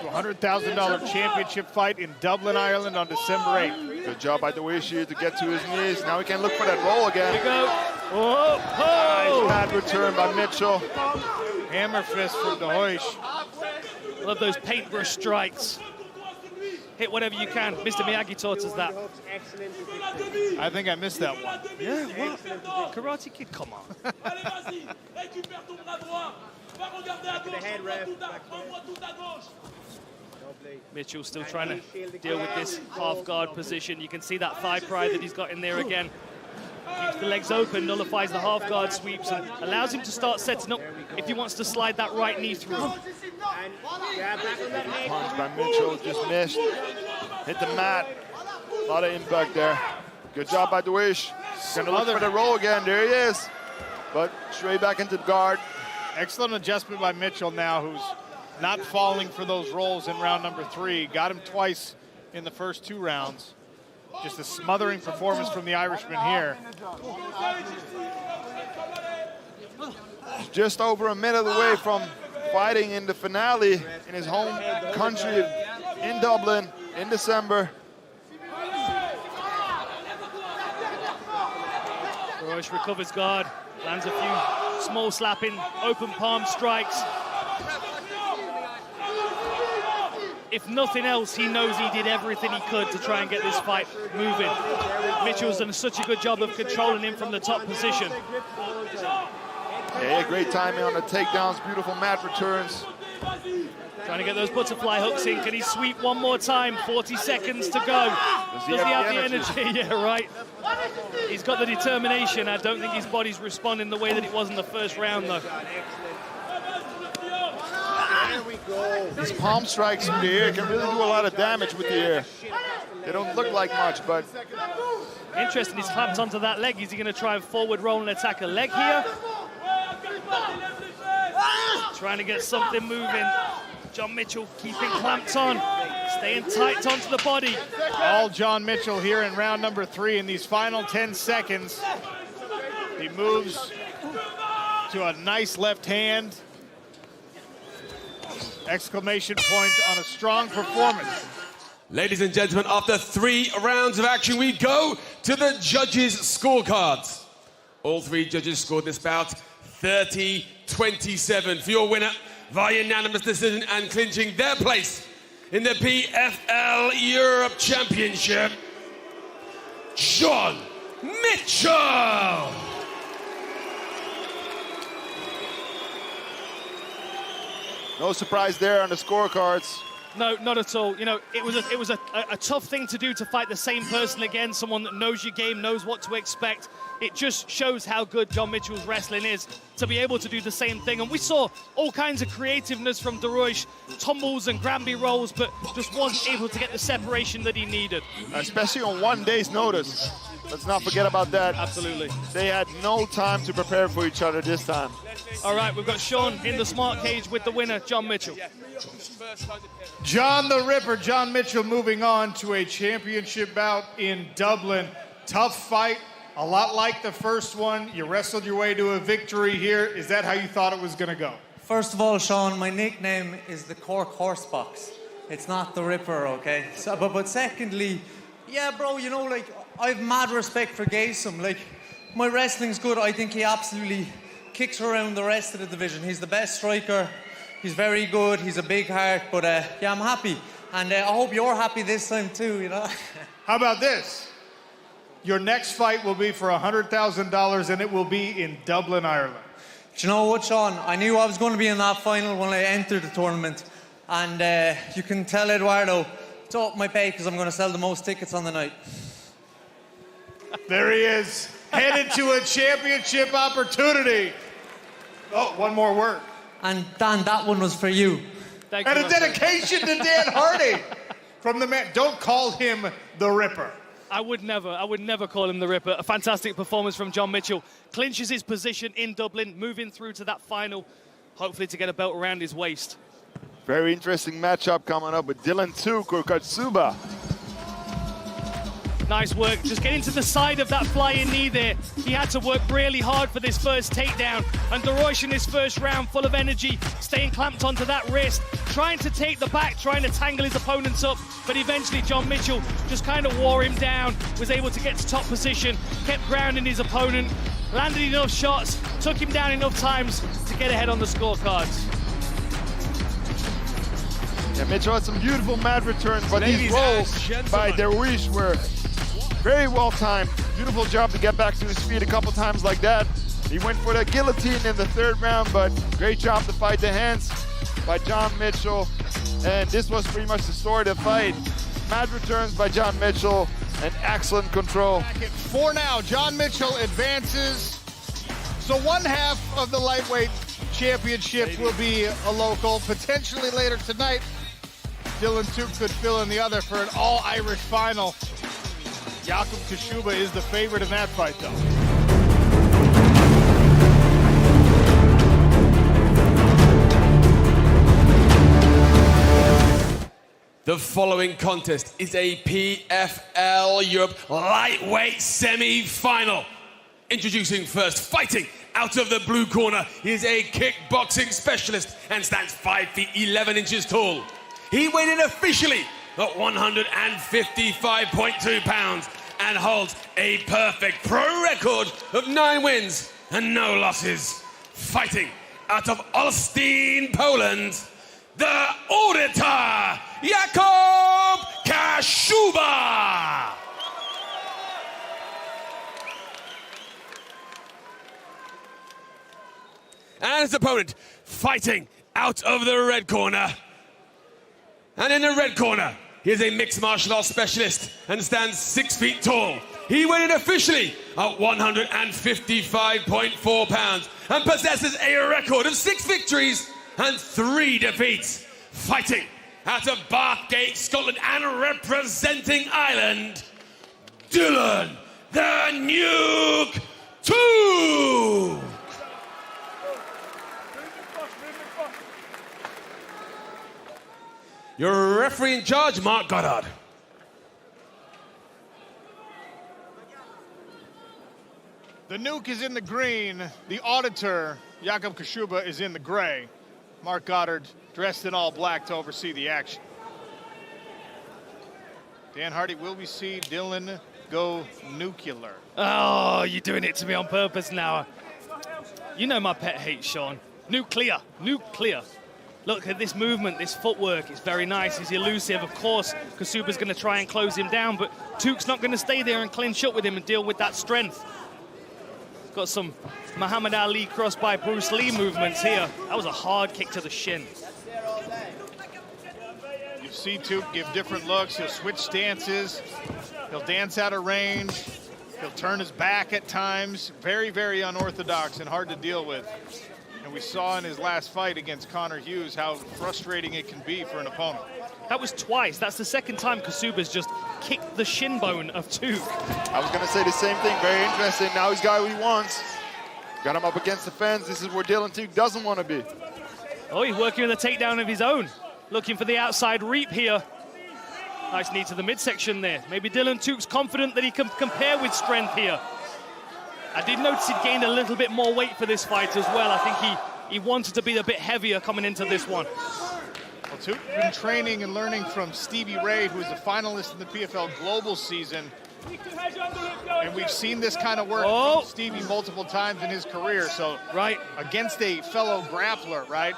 to a $100,000 championship fight in Dublin, Ireland on December 8th. Good job by 𝗘𝗨𝗥𝗢𝗣𝗑 to get to his knees. Now he can look for that roll again. Here we go. Oh, oh. Nice pad return by Mitchell. Hammer fist from 𝗘𝗨𝗥𝗢𝗣𝗑. Love those paintbrush strikes. Hit whatever you can. Mr. Miyagi taught us that. I think I missed that one. Yeah, what? Karate Kid, come on. Mitchell still trying to deal with this half guard position. You can see that thigh pry that he's got in there again. Keeps the legs open, nullifies the half guard sweeps, and allows him to start setting up if he wants to slide that right knee through. Punch by Mitchell, just missed. Hit the mat. A lot of impact there. Good job by 𝗘𝗨𝗥𝗢𝗣𝗘. Gonna look for the roll again. There he is. But straight back into the guard. Excellent adjustment by Mitchell now, who's not falling for those rolls in round number 3. Got him twice in the first 2 rounds. Just a smothering performance from the Irishman here. Just over a minute away from fighting in the finale in his home country in Dublin in December. 𝗘𝗨𝗥𝗢𝗣𝗘 recovers guard, lands a few small slapping, open palm strikes. If nothing else, he knows he did everything he could to try and get this fight moving. Mitchell's done such a good job of controlling him from the top position. Yeah, great timing on the takedowns, beautiful mat returns. Trying to get those butterfly hooks in. Can he sweep one more time? 40 seconds to go. Does he have the energy? Yeah, right. He's got the determination. I don't think his body's responding the way that it was in the first round, though. These palm strikes in the air can really do a lot of damage with the air. They don't look like much, but... Interesting, he's clamped onto that leg. Is he going to try and forward roll and attack a leg here? Trying to get something moving. John Mitchell keeping clamped on, staying tight onto the body. All John Mitchell here in round number 3 in these final 10 seconds. He moves to a nice left hand. Exclamation point on a strong performance. Ladies and gentlemen, after 3 rounds of action, we go to the judges' scorecards. All 3 judges scored this bout 30-27 for your winner via unanimous decision and clinching their place in the PFL Europe Championship, John Mitchell. No surprise there on the scorecards. No, not at all. You know, it was a tough thing to do, to fight the same person again, someone that knows your game, knows what to expect. It just shows how good John Mitchell's wrestling is to be able to do the same thing. And we saw all kinds of creativeness from 𝗘𝗨𝗥𝗢𝗣𝗑, tumbles and Granby rolls, but just wasn't able to get the separation that he needed. Especially on 1 day's notice. Let's not forget about that. Absolutely. They had no time to prepare for each other this time. All right, we've got Sean in the smart cage with the winner, John Mitchell. John the Ripper, John Mitchell, moving on to a championship bout in Dublin. Tough fight, a lot like the first one. You wrestled your way to a victory here. Is that how you thought it was going to go? First of all, Sean, my nickname is the Cork Horse Box. It's not the Ripper, okay? So, but secondly, yeah, bro, you know, like, I have mad respect for 𝗘𝗨𝗥𝗢𝗣𝗑. Like, my wrestling's good. I think he absolutely kicks around the rest of the division. He's the best striker. He's very good. He's a big heart. But yeah, I'm happy. And I hope you're happy this time too, you know? How about this? Your next fight will be for $100,000 and it will be in Dublin, Ireland. Do you know what, Sean? I knew I was going to be in that final when I entered the tournament. And you can tell 𝗘𝗏𝗏𝗏, it's up my pay because I'm going to sell the most tickets on the night. There he is, headed to a championship opportunity. Oh, one more word. And Dan, that one was for you. Thank And you, a dedication to Dan Hardy from the man. Don't call him the Ripper. I would never call him the Ripper. A fantastic performance from John Mitchell. Clinches his position in Dublin, moving through to that final, hopefully to get a belt around his waist. Very interesting matchup coming up with Tuke Kaszuba. Nice work, just getting to the side of that flying knee there. He had to work really hard for this first takedown. And 𝗘𝗏𝗥𝗢𝗏 in his first round, full of energy, staying clamped onto that wrist, trying to take the back, trying to tangle his opponents up. But eventually John Mitchell just kind of wore him down, was able to get to top position, kept grounding his opponent, landed enough shots, took him down enough times to get ahead on the scorecards. Yeah, Mitchell had some beautiful mat returns, but these rolls by 𝗘𝗏𝗏𝗏𝗏 were very well timed. Beautiful job to get back to his feet a couple times like that. He went for the guillotine in the 3rd round, but great job to fight the hands by John Mitchell. And this was pretty much the story of the fight. Mat returns by John Mitchell and excellent control. For now, John Mitchell advances. So one half of the lightweight Championship will be a local. Potentially later tonight, Dylan Tuke could fill in the other for an all-Irish final. Jakub Kaszuba is the favorite in that fight, though. The following contest is a PFL Europe lightweight semi-final. Introducing first, fighting out of the blue corner, he is a kickboxing specialist and stands 5 feet 11 inches tall. He weighed in officially at 155.2 pounds and holds a perfect pro record of 9 wins and no losses. Fighting out of Olsztyn, Poland, the auditor, Jakub Kaszuba. And his opponent, fighting out of the red corner. And in the red corner, he is a mixed martial arts specialist and stands 6 feet tall. He weighed in officially at 155.4 pounds and possesses a record of 6 victories and 3 defeats. Fighting out of Bathgate, Scotland, and representing Ireland, Dylan the Nuke Tuke. Your referee in charge, Mark Goddard. The Nuke is in the green. The auditor, Jakub Kaszuba, is in the gray. Mark Goddard dressed in all black to oversee the action. Dan Hardy, will we see Dylan go nuclear? Oh, you're doing it to me on purpose now. You know my pet hate, Sean. Nuclear. Look at this movement, this footwork. It's very nice. He's elusive. Of course, Kaszuba's going to try and close him down, but Tuke's not going to stay there and clinch up with him and deal with that strength. He's got some Muhammad Ali crossed by Bruce Lee movements here. That was a hard kick to the shin. You see Tuke give different looks. He'll switch stances. He'll dance out of range. He'll turn his back at times. Very, very unorthodox and hard to deal with. And we saw in his last fight against Connor Hughes how frustrating it can be for an opponent. That was twice. That's the second time Kaszuba's just kicked the shin bone of Tuke. I was going to say the same thing. Very interesting. Now he's got what he wants. Got him up against the fence. This is where Dylan Tuke doesn't want to be. Oh, he's working with a takedown of his own. Looking for the outside reap here. Nice knee to the midsection there. Maybe Dylan Tuke's confident that he can compare with strength here. I did notice he'd gained a little bit more weight for this fight as well. I think he wanted to be a bit heavier coming into this one. Well, Tuke's been training and learning from Stevie Ray, who is a finalist in the PFL Global season. And we've seen this kind of work from Stevie multiple times in his career. So against a fellow grappler, right?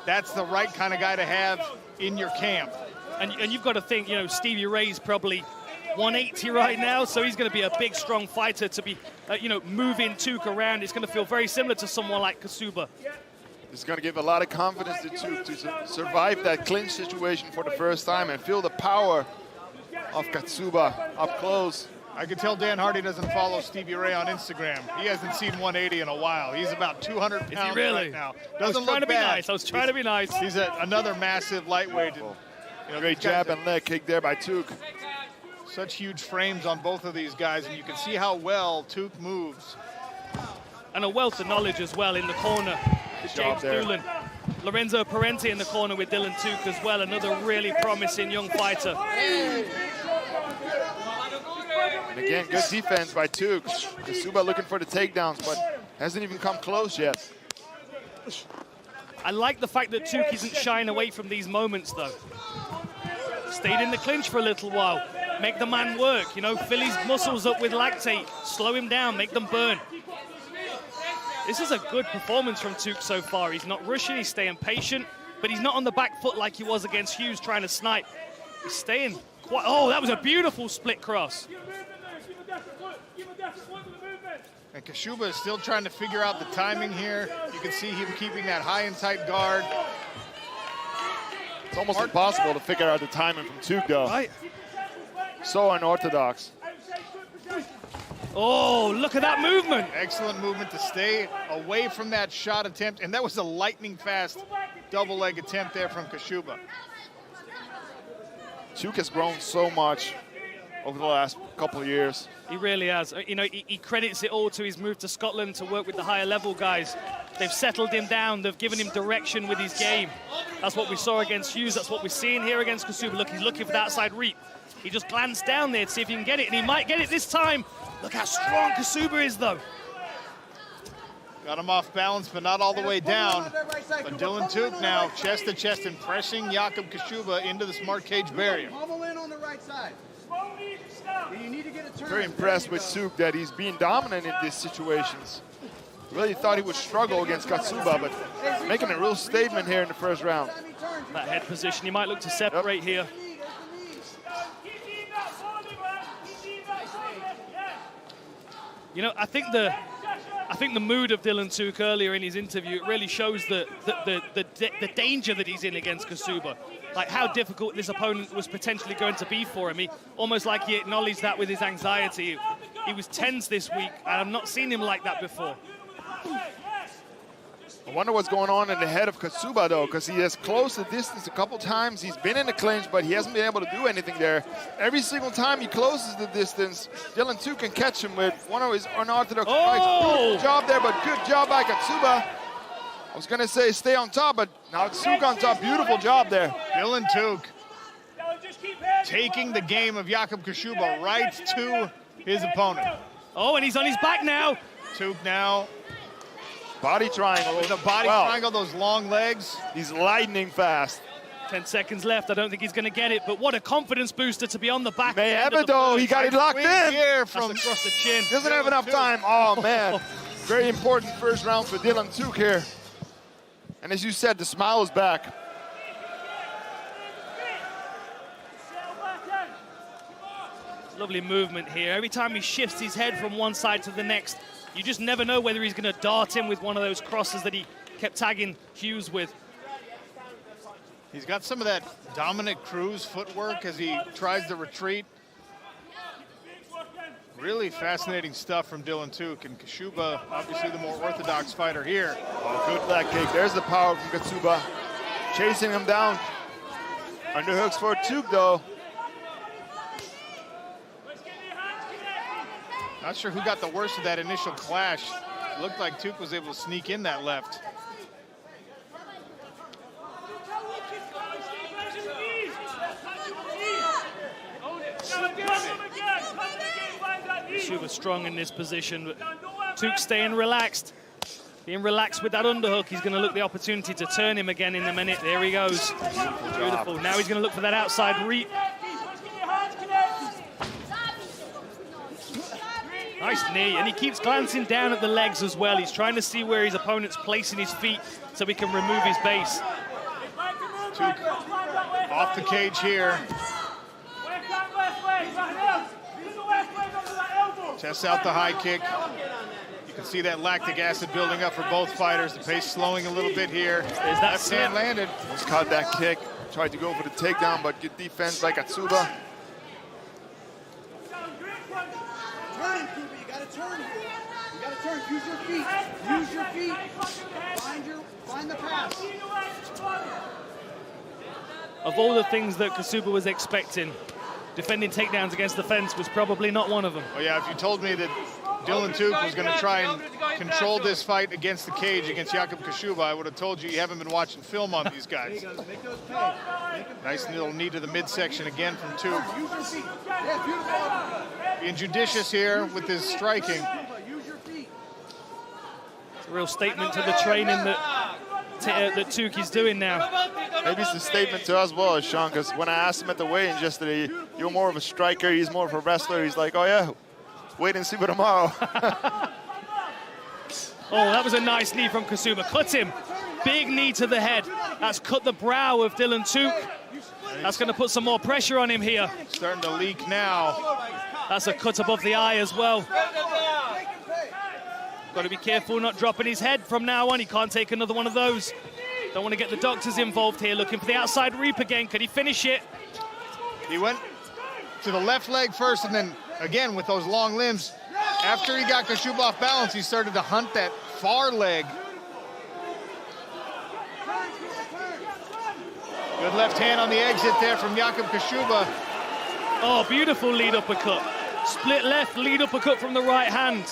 That's the right kind of guy to have in your camp. And you've got to think, you know, Stevie Ray's probably 180 right now, so he's going to be a big, strong fighter to be, moving Tuke around. It's going to feel very similar to someone like Kaszuba. It's going to give a lot of confidence to Tuke to survive that clinch situation for the first time and feel the power of Kaszuba up close. I can tell Dan Hardy doesn't follow Stevie Ray on Instagram. He hasn't seen 180 in a while. He's about 200 pounds right now. Doesn't look bad. I was trying to be nice. He's another massive lightweight. Great jab and leg kick there by Tuke. Such huge frames on both of these guys, and you can see how well Tuke moves. And a wealth of knowledge as well in the corner with James Doolan. Lorenzo Parenti in the corner with Dylan Tuke as well, another really promising young fighter. And again, good defense by Tuke. Kaszuba looking for the takedowns, but hasn't even come close yet. I like the fact that Tuke isn't shying away from these moments, though. Stayed in the clinch for a little while. Make the man work, fill his muscles up with lactate, slow him down, make them burn. This is a good performance from Tuke so far. He's not rushing, he's staying patient, but he's not on the back foot like he was against Hughes trying to snipe. He's staying quite, that was a beautiful split cross. And Kaszuba is still trying to figure out the timing here. You can see him keeping that high and tight guard. It's almost impossible to figure out the timing from Tuke, though. Right. So unorthodox. Oh, look at that movement. Excellent movement to stay away from that shot attempt, and that was a lightning fast double leg attempt there from Kaszuba. Tuke has grown so much over the last couple of years. He really has. You know, he credits it all to his move to Scotland to work with the higher level guys. They've settled him down. They've given him direction with his game. That's what we saw against Hughes. That's what we're seeing here against Kaszuba. Look, he's looking for that outside reap. He just glanced down there to see if he can get it, and he might get it this time. Look how strong Kaszuba is, though. Got him off balance, but not all the way down. But Dylan Tuke now chest to chest and pressing Jakub Kaszuba into the smart cage barrier. Hobble in on the right side. You need to get a turn. Very impressed with Tuke that he's being dominant in these situations. Really thought he would struggle against Kaszuba, but making a real statement here in the first round. That head position, he might look to separate here. You know, I think the mood of Dylan Tuke earlier in his interview, it really shows the danger that he's in against Kaszuba. Like how difficult this opponent was potentially going to be for him. He almost like he acknowledged that with his anxiety. He was tense this week, and I've not seen him like that before. I wonder what's going on in the head of Kaszuba, though, because he has closed the distance a couple times. He's been in the clinch, but he hasn't been able to do anything there. Every single time he closes the distance, Dylan Tuke can catch him with one of his unorthodox strikes. Good job there, but good job by Kaszuba. I was going to say stay on top, but now Tuke on top. Beautiful job there. Dylan Tuke taking the game of Jakub Kaszuba right to his opponent. Oh, and he's on his back now. Tuke now. Body triangle. With a body triangle, those long legs. He's lightning fast. 10 seconds left. I don't think he's going to get it, but what a confidence booster to be on the back. May have it, though. He got it locked in. Here from across the chin. Doesn't have enough time. Oh, man. Very important first round for Dylan Tuke here. And as you said, the smile is back. Lovely movement here. Every time he shifts his head from one side to the next, you just never know whether he's going to dart in with one of those crosses that he kept tagging Hughes with. He's got some of that Dominic Cruz footwork as he tries to retreat. Really fascinating stuff from Dylan Tuke, and Kaszuba, obviously the more orthodox fighter here. Oh, good leg kick. There's the power from Kaszuba. Chasing him down. Underhooks for Tuke, though. Not sure who got the worst of that initial clash. Looked like Tuke was able to sneak in that left. Kaszuba strong in this position, but Tuke staying relaxed. Being relaxed with that underhook, he's going to look the opportunity to turn him again in a minute. There he goes. Beautiful. Now he's going to look for that outside reap. Nice knee, and he keeps glancing down at the legs as well. He's trying to see where his opponent's placing his feet so he can remove his base. Tuke off the cage here. Tests out the high kick. You can see that lactic acid building up for both fighters. The pace slowing a little bit here. There's that left hand landed. Almost caught that kick. Tried to go for the takedown, but good defense by Kaszuba. Turn, Kuba, you gotta turn here. You gotta turn, use your feet. Use your feet. Find the pass. Of all the things that Kaszuba was expecting, defending takedowns against the fence was probably not one of them. Oh yeah, if you told me that Dylan Tuke was going to try and control this fight against the cage against Jakub Kaszuba, I would have told you haven't been watching film on these guys. Nice little knee to the midsection again from Tuke. Being judicious here with his striking. It's a real statement to the training that Tuke is doing now. Maybe it's a statement to us as well, Sean, because when I asked him at the weigh-in yesterday, you're more of a striker, he's more of a wrestler. He's like, oh yeah, wait and see for tomorrow. Oh, that was a nice knee from Kaszuba. Cut him. Big knee to the head. That's cut the brow of Dylan Tuke. That's going to put some more pressure on him here. Starting to leak now. That's a cut above the eye as well. Got to be careful not dropping his head from now on. He can't take another one of those. Don't want to get the doctors involved here. Looking for the outside reap again. Could he finish it? He went to the left leg first, and then again with those long limbs, After he got Kaszuba off balance, he started to hunt that far leg. Good left hand on the exit there from Jakub Kaszuba. Oh, beautiful lead uppercut. Split left, lead uppercut from the right hand.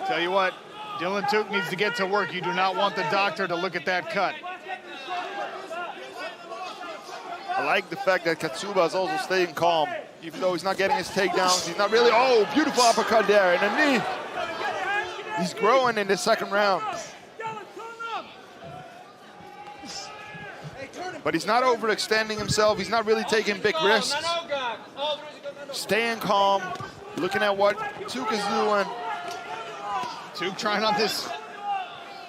Tell you what, 𝗘𝗨𝗥𝗢𝗣𝗑 needs to get to work. You do not want the doctor to look at that cut. I like the fact that Kaszuba is also staying calm. Even though he's not getting his takedowns, he's not really, oh, beautiful uppercut there, and a knee. He's growing in the second round. But he's not overextending himself. He's not really taking big risks. Staying calm, looking at what Tuke is doing. Tuke trying on this.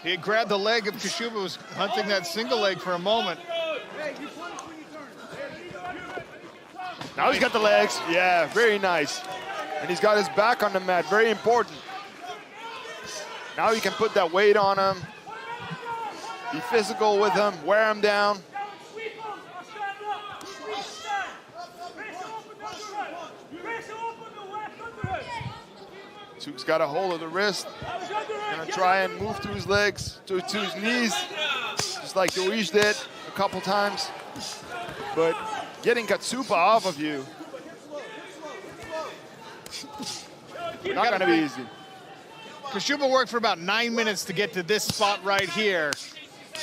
He had grabbed the leg of Kaszuba, was hunting that single leg for a moment. Now he's got the legs. Yeah, very nice. And he's got his back on the mat, very important. Now he can put that weight on him, be physical with him, wear him down. Tuke's got a hold of the wrist. Gonna try and move to his legs, to his knees, just like 𝗘𝗨𝗥𝗢𝗣𝗑 did a couple times. But getting Kaszuba off of you, not gonna be easy. Kaszuba worked for about 9 minutes to get to this spot right here.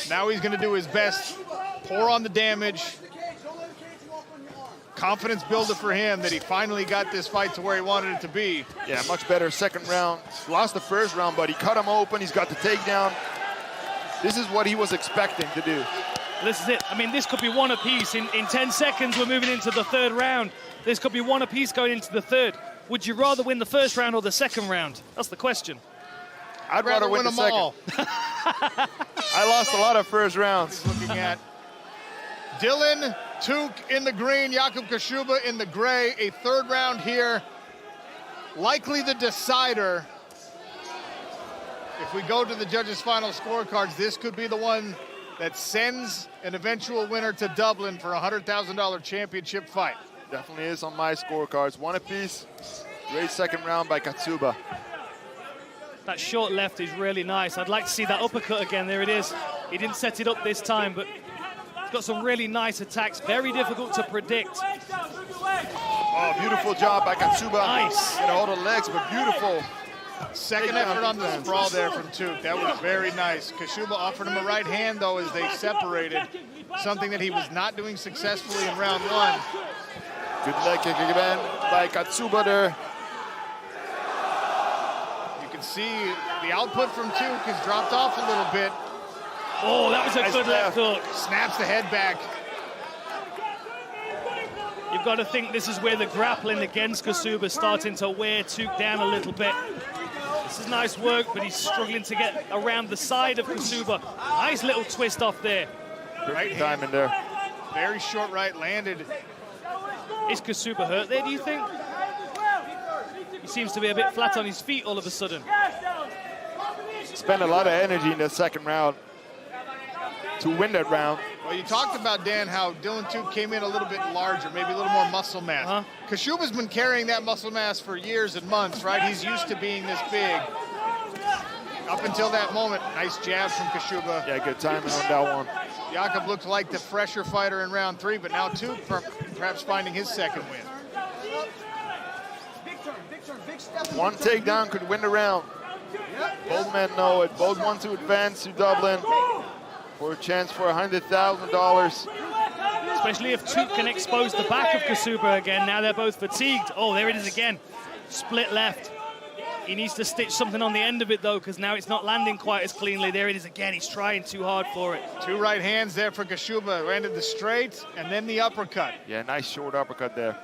Now he's gonna do his best, pour on the damage. Confidence builder for him that he finally got this fight to where he wanted it to be. Yeah, much better second round. Lost the first round, but he cut him open. He's got the takedown. This is what he was expecting to do. This is it. I mean, this could be one apiece. In 10 seconds, we're moving into the third round. This could be one apiece going into the third. Would you rather win the first round or the second round? That's the question. I'd rather win the them second. all. I lost a lot of first rounds. Looking at 𝗘𝗨𝗥𝗢𝗣𝗑 in the green, Jakub Kaszuba in the gray. A third round here, likely the decider. If we go to the judges' final scorecards, this could be the one that sends an eventual winner to Dublin for a $100,000 championship fight. Definitely is on my scorecards. One apiece. Great second round by Kaszuba. That short left is really nice. I'd like to see that uppercut again. There it is. He didn't set it up this time, but he's got some really nice attacks. Very difficult to predict. Oh, beautiful job by Kaszuba. Nice. Get all the legs, but beautiful. Second effort on the sprawl there from Tuke. That was very nice. Kaszuba offered him a right hand, though, as they separated. Something that he was not doing successfully in round one. Good leg kick again by Kaszuba there. You can see the output from Tuke has dropped off a little bit. Oh, that was a good left hook. Snaps the head back. You've got to think this is where the grappling against Kaszuba is starting to wear Tuke down a little bit. This is nice work, but he's struggling to get around the side of Kaszuba. Nice little twist off there. Right time in there. Very short right landed. Is Kaszuba hurt there, do you think? He seems to be a bit flat on his feet all of a sudden. Spent a lot of energy in the second round to win that round. Well, you talked about, Dan, how 𝗘𝗨𝗥𝗢𝗣𝗑 came in a little bit larger, maybe a little more muscle mass. Kaszuba's been carrying that muscle mass for years and months, right? He's used to being this big. Up until that moment, nice jab from Kaszuba. Yeah, good timing on that one. Jakub looked like the fresher fighter in round three, but now Tuke perhaps finding his second win. One takedown could win the round. Both men know it. Both want to advance to Dublin for a chance for $100,000. Especially if Tuke can expose the back of Kaszuba again. Now they're both fatigued. Oh, there it is again. Split left. He needs to stitch something on the end of it, though, because now it's not landing quite as cleanly. There it is again. He's trying too hard for it. Two right hands there for Kaszuba. Landed the straight and then the uppercut. Yeah, nice short uppercut there.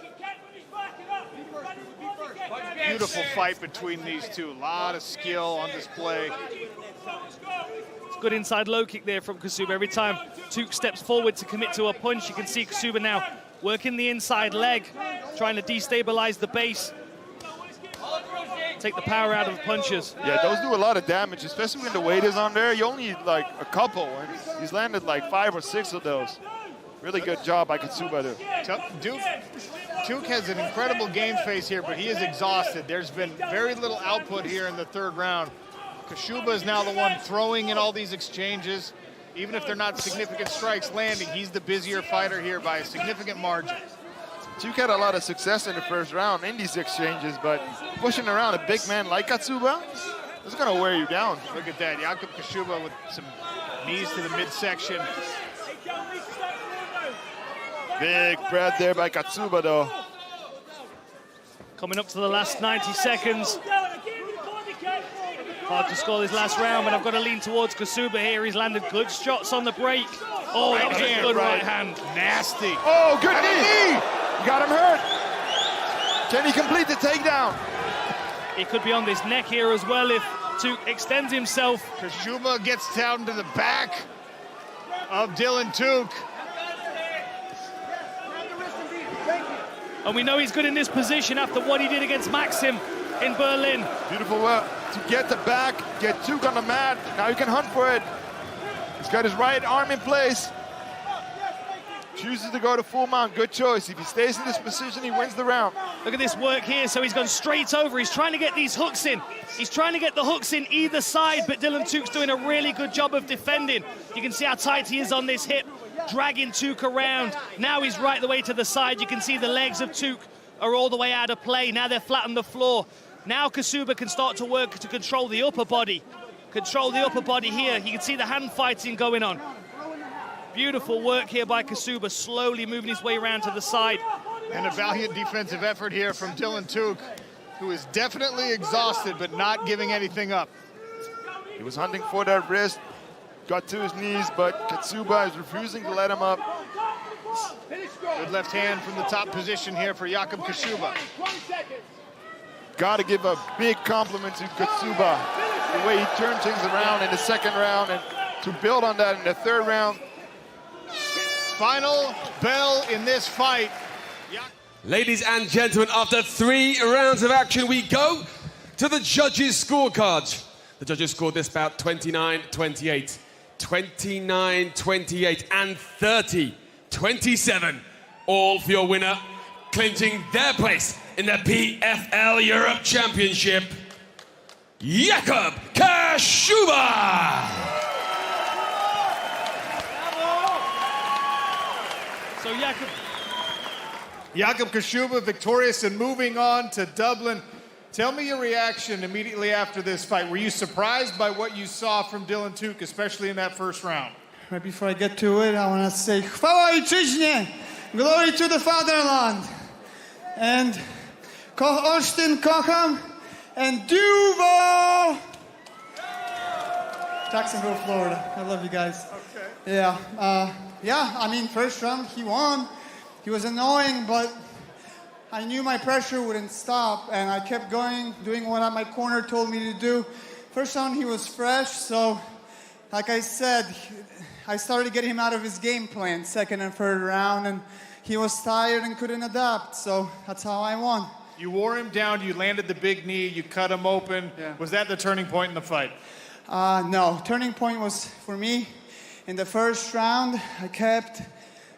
Beautiful fight between these two. A lot of skill on display. It's good inside low kick there from Kaszuba. Every time Tuke steps forward to commit to a punch, you can see Kaszuba now working the inside leg, trying to destabilize the base. Take the power out of the punches. Yeah, those do a lot of damage, especially when the weight is on there. You only need like a couple, and he's landed like 5 or 6 of those. Really good job by Kaszuba there. Tuke has an incredible game face here, but he is exhausted. There's been very little output here in the third round. Kaszuba is now the one throwing in all these exchanges. Even if they're not significant strikes landing, he's the busier fighter here by a significant margin. Tuke had a lot of success in the first round in these exchanges, but pushing around a big man like Kaszuba is going to wear you down. Look at that, Jakub Kaszuba with some knees to the midsection. Big breath there by Kaszuba, though. Coming up to the last 90 seconds. Hard to score this last round, but I've got to lean towards Kaszuba here. He's landed good shots on the break. Oh, that was a good right hand. Nasty. Oh, good knee. Got him hurt. Can he complete the takedown? He could be on this neck here as well if Tuke extends himself. Kaszuba gets down to the back of Dylan Tuke. And we know he's good in this position after what he did against Maxim in Berlin. Beautiful work to get the back, get Tuke on the mat. Now he can hunt for it. He's got his right arm in place. Chooses to go to full mount. Good choice. If he stays in this position, he wins the round. Look at this work here. So he's gone straight over. He's trying to get these hooks in. He's trying to get the hooks in either side, but Dylan Tuke's doing a really good job of defending. You can see how tight he is on this hip, dragging Tuke around. Now he's right the way to the side. You can see the legs of Tuke are all the way out of play. Now they're flat on the floor. Now Kaszuba can start to work to control the upper body. Control the upper body here. You can see the hand fighting going on. Beautiful work here by Kaszuba, slowly moving his way around to the side. And a valiant defensive effort here from Dylan Tuke, who is definitely exhausted, but not giving anything up. He was hunting for that wrist, got to his knees, but Kaszuba is refusing to let him up. Good left hand from the top position here for Jakub Kaszuba. Got to give a big compliment to Kaszuba. The way he turned things around in the second round, and to build on that in the third round. Final bell in this fight. Ladies and gentlemen, after 3 rounds of action, we go to the judges' scorecards. The judges scored this bout 29-28, 29-28, and 30-27. All for your winner, clinching their place in the PFL Europe Championship, Jakub Kaszuba! So Jakub Kaszuba victorious and moving on to Dublin. Tell me your reaction immediately after this fight. Were you surprised by what you saw from Dylan Tuke, especially in that first round? Right before I get to it, I want to say chwała ojczyźnie, glory to the fatherland. And Austin, kocham, and Duval. Jacksonville, Florida. I love you guys. Okay. Yeah, I mean, first round, he won. He was annoying, but I knew my pressure wouldn't stop, and I kept going, doing what my corner told me to do. First round, he was fresh, so like I said, I started getting him out of his game plan, second and third round, and he was tired and couldn't adapt, so that's how I won. You wore him down, you landed the big knee, you cut him open. Yeah. Was that the turning point in the fight? No, turning point was for me. In the first round, I kept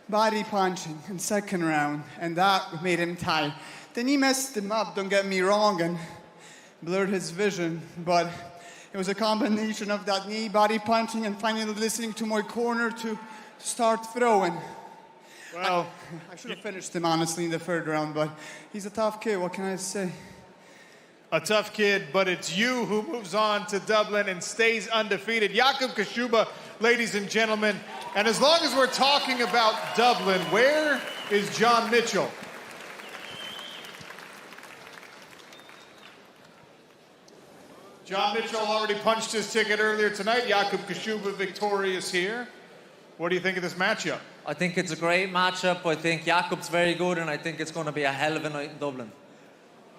body punching in second round, and that made him tired. Then he messed him up, don't get me wrong, and blurred his vision, but it was a combination of that knee, body punching, and finally listening to my corner to start throwing. Well, I should have finished him, honestly, in the third round, but he's a tough kid, what can I say? a tough kid, but it's you who moves on to Dublin and stays undefeated. Jakub Kaszuba, ladies and gentlemen. And as long as we're talking about Dublin, where is John Mitchell? John Mitchell already punched his ticket earlier tonight. Jakub Kaszuba victorious here. What do you think of this matchup? I think it's a great matchup. I think Jakub's very good, and I think it's going to be a hell of a night in Dublin.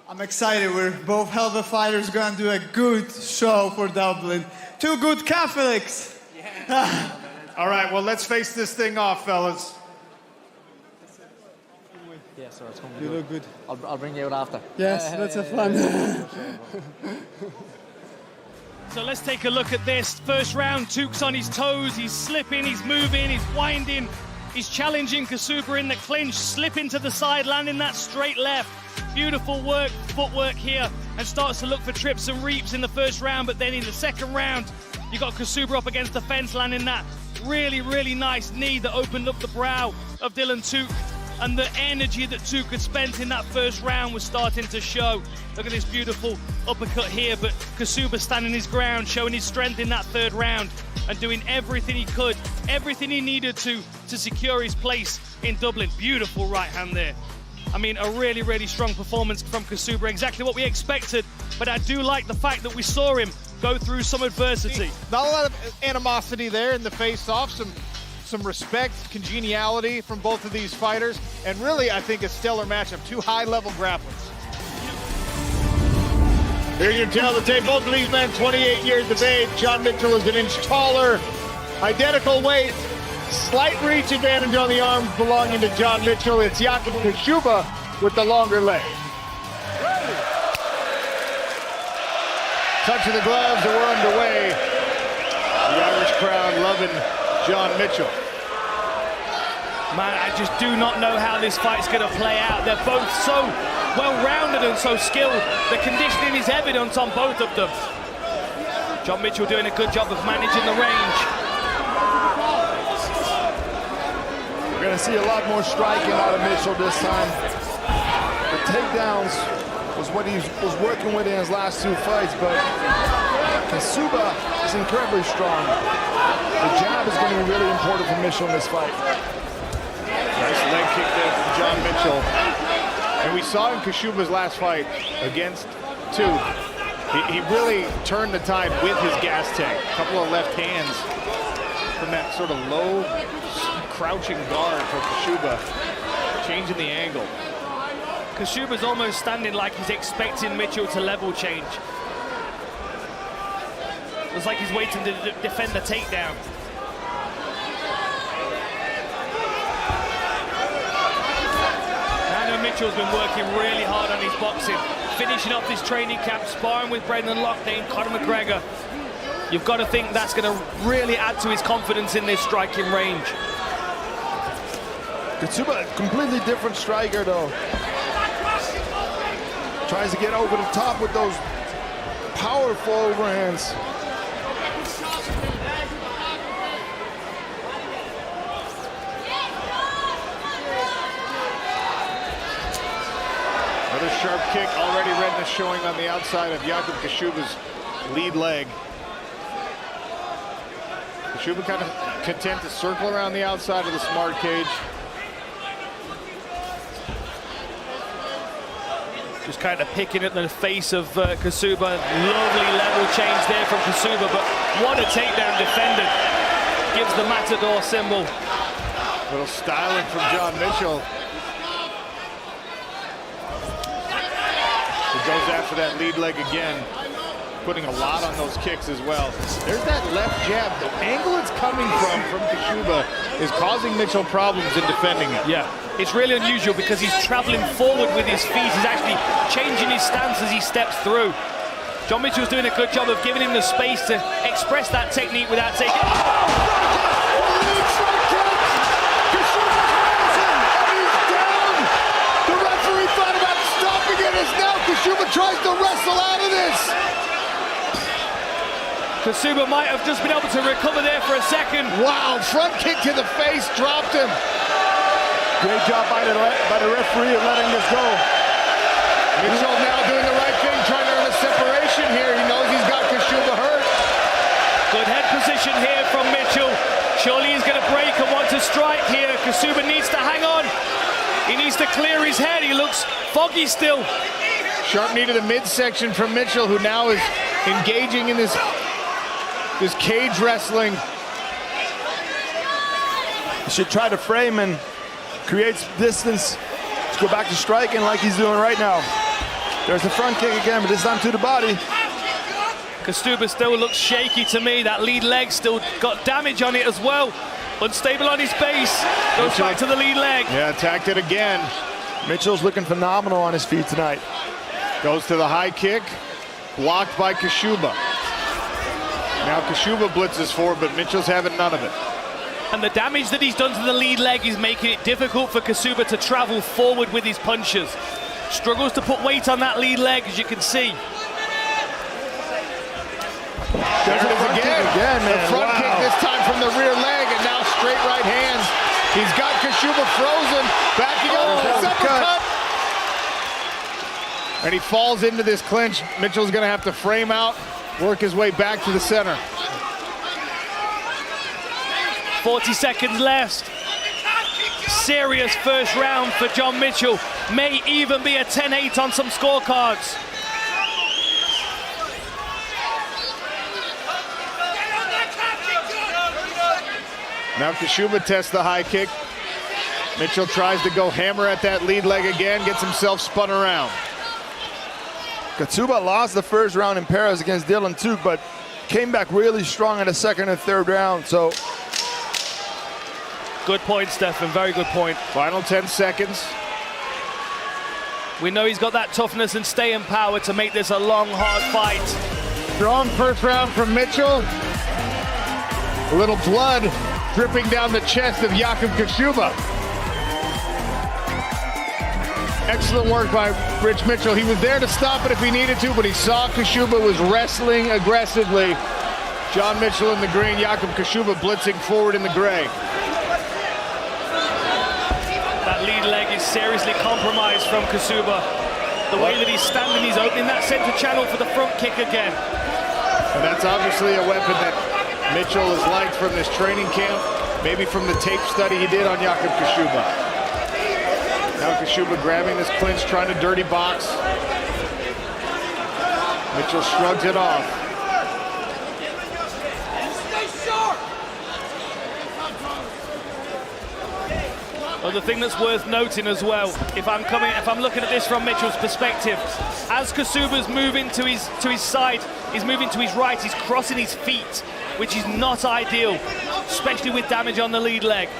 I'm excited. We're both hell of a fighters going to do a good show for Dublin. Two good Catholics. Yeah. All right, well, let's face this thing off, fellas. Yeah, sir, it's going to You be look good. I'll bring you out after. Yes, that's a fun. So let's take a look at this. First round, Tuke's on his toes, he's slipping, he's moving, he's winding. He's challenging Kaszuba in the clinch, slipping to the side, landing that straight left. Beautiful work, footwork here, and starts to look for trips and reaps in the first round, but then in the second round, you got Kaszuba up against the fence, landing that really, really nice knee that opened up the brow of 𝗘𝗨𝗥𝗢𝗣𝗘. And the energy that Tuke had spent in that first round was starting to show. Look at this beautiful uppercut here, but Kaszuba standing his ground, showing his strength in that third round and doing everything he could, everything he needed to secure his place in Dublin. Beautiful right hand there. I mean, a really, really strong performance from Kaszuba, exactly what we expected, but I do like the fact that we saw him go through some adversity. Not a lot of animosity there in the face-off, some respect, congeniality from both of these fighters, and really, I think, a stellar matchup. Two high-level grapplers. Here's your tail of the tape. Both of these men, 28 years of age. John Mitchell is an inch taller, identical weight, slight reach advantage on the arms belonging to John Mitchell. It's Jakub Kaszuba with the longer leg. Touch of the gloves, and we're underway. The Irish crowd loving John Mitchell. Man, I just do not know how this fight's going to play out. They're both so well-rounded and so skilled. The conditioning is evident on both of them. John Mitchell doing a good job of managing the range. We're going to see a lot more striking out of Mitchell this time. The takedowns was what he was working with in his last two fights, but Kaszuba is incredibly strong. The jab is going to be really important for Mitchell in this fight. Nice leg kick there from John Mitchell. And we saw in Kaszuba's last fight against Tuke, he really turned the tide with his gas tank. A couple of left hands from that sort of low, crouching guard for Kaszuba, changing the angle. Kaszuba's almost standing like he's expecting Mitchell to level change. Looks like he's waiting to defend the takedown. I know Mitchell's been working really hard on his boxing, finishing off this training camp, sparring with Brendan Loughnane, Conor McGregor. You've got to think that's going to really add to his confidence in this striking range. Kaszuba, completely different striker though. Tries to get over the top with those powerful overhands. Another sharp kick, already redness showing on the outside of Jakub Kaszuba's lead leg. Kaszuba kind of content to circle around the outside of the smart cage. Just kind of picking at the face of Kaszuba. Lovely level change there from Kaszuba, but what a takedown defended. Gives the Matador symbol. Little styling from John Mitchell. He goes after that lead leg again, putting a lot on those kicks as well. There's that left jab. The angle it's coming from Kaszuba is causing Mitchell problems in defending it. Yeah, it's really unusual because he's traveling forward with his feet. He's actually changing his stance as he steps through. John Mitchell's doing a good job of giving him the space to express that technique without taking... Kaszuba tries to wrestle out of this. Kaszuba might have just been able to recover there for a second. Wow, front kick to the face, dropped him. Great job by the referee of letting this go. Mitchell now doing the right thing, trying to earn a separation here. He knows he's got Kaszuba hurt. Good head position here from Mitchell. Surely he's going to break and want to strike here. Kaszuba needs to hang on. He needs to clear his head. He looks foggy still. Sharp knee to the midsection from Mitchell, who now is engaging in this cage wrestling. He should try to frame and create distance to go back to striking like he's doing right now. There's the front kick again, but this time to the body. Kaszuba still looks shaky to me. That lead leg still got damage on it as well. Unstable on his base. Goes Mitchell back to the lead leg. Yeah, attacked it again. Mitchell's looking phenomenal on his feet tonight. Goes to the high kick, blocked by Kaszuba. Now Kaszuba blitzes forward, but Mitchell's having none of it. And the damage that he's done to the lead leg is making it difficult for Kaszuba to travel forward with his punches. Struggles to put weight on that lead leg, as you can see. There it is again, man. The front kick this time from the rear leg, and now straight right hands. He's got Kaszuba frozen, backing up, uppercut. And he falls into this clinch. Mitchell's gonna have to frame out, work his way back to the center. 40 seconds left. Serious first round for John Mitchell. May even be a 10-8 on some scorecards. Now Kaszuba tests the high kick. Mitchell tries to go hammer at that lead leg again, gets himself spun around. Kaszuba lost the first round in Paris against Dylan Tuke, but came back really strong in the second and third round, so. Good point, Stefan, very good point. Final 10 seconds. We know he's got that toughness and staying power to make this a long, hard fight. Strong first round from Mitchell. A little blood dripping down the chest of Jakub Kaszuba. Excellent work by Rich Mitchell. He was there to stop it if he needed to, but he saw Kaszuba was wrestling aggressively. John Mitchell in the green, Jakub Kaszuba blitzing forward in the gray. That lead leg is seriously compromised from Kaszuba. The way that he's standing, he's opening that center channel for the front kick again. And that's obviously a weapon that Mitchell has liked from this training camp, maybe from the tape study he did on Jakub Kaszuba. Now Kaszuba grabbing this clinch, trying to dirty box. Mitchell shrugs it off. Well, the thing that's worth noting as well, if I'm looking at this from Mitchell's perspective, as Kaszuba's moving to his side, he's moving to his right, he's crossing his feet, which is not ideal, especially with damage on the lead leg.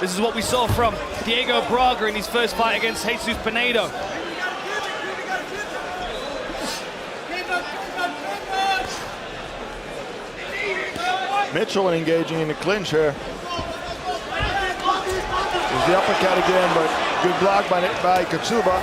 This is what we saw from Diego Braga in his first fight against Jesus Pinedo. Mitchell engaging in the clinch here. There's the uppercut again, but good block by Kaszuba.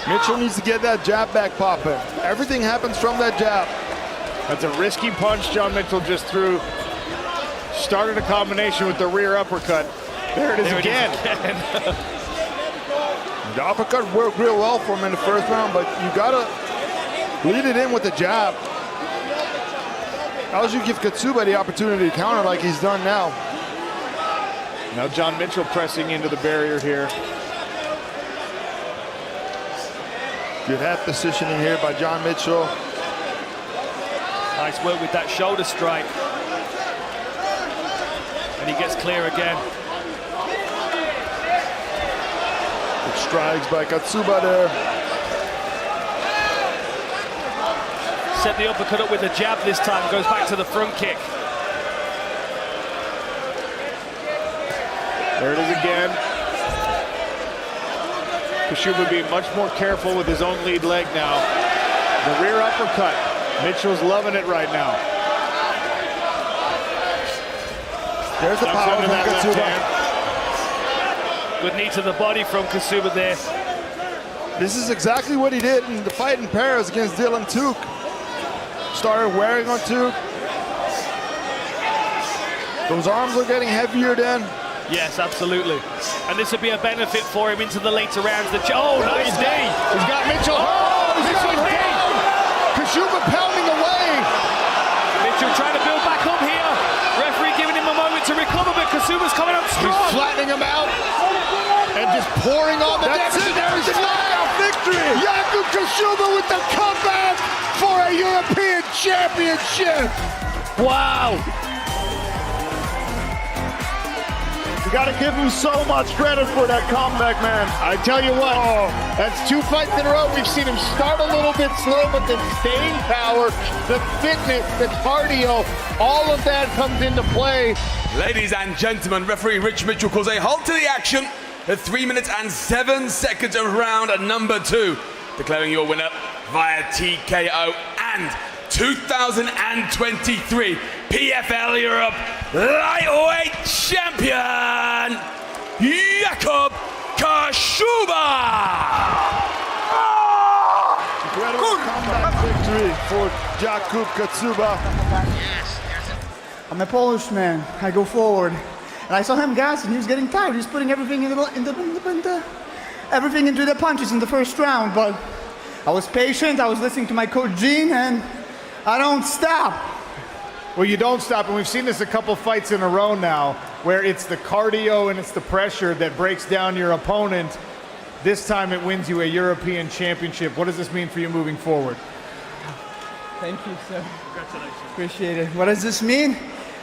Mitchell needs to get that jab back popping. Everything happens from that jab. That's a risky punch John Mitchell just threw. Started a combination with the rear uppercut. There it is again. The uppercut worked real well for him in the first round, but you gotta lead it in with the jab. How would you give Kaszuba the opportunity to counter like he's done now? Now John Mitchell pressing into the barrier here. Good head positioning here by John Mitchell. Nice work with that shoulder strike. And he gets clear again. Good strikes by Kaszuba there. Set the uppercut up with a jab this time, goes back to the front kick. There it is again. Kaszuba being much more careful with his own lead leg now. The rear uppercut. Mitchell's loving it right now. There's the power from Kaszuba. Good knee to the body from Kaszuba there. This is exactly what he did in the fight in Paris against Dylan Tuke. Started wearing on Tuke. Those arms are getting heavier then. Yes, absolutely. And this would be a benefit for him into the later rounds. Nice knee. He's got Mitchell. Mitchell down. Kaszuba pounding away. Mitchell trying to build back up here. Referee giving him a moment to recover, but Kaszuba's coming up strong. He's flattening him out and just pouring on the damage. There's the knockout victory. Jakub Kaszuba with the comeback for a European Championship. Wow. You got to give him so much credit for that comeback, man. I tell you what, that's 2 fights in a row. We've seen him start a little bit slow, but the staying power, the fitness, the cardio, all of that comes into play. Ladies and gentlemen, referee Rich Mitchell calls a halt to the action at 3 minutes and 7 seconds of round number 2. Declaring your winner via TKO and 2023 PFL Europe Lightweight Champion, Jakub Kaszuba! Incredible comeback victory for Jakub Kaszuba. I'm a Polish man. I go forward. And I saw him gassing. He was getting tired. He was putting everything everything into the punches in the first round. But I was patient. I was listening to my coach Gene, and I don't stop. Well, you don't stop, and we've seen this a couple fights in a row now, where it's the cardio and it's the pressure that breaks down your opponent. This time it wins you a European Championship. What does this mean for you moving forward? Thank you, sir. Congratulations. Appreciate it. What does this mean?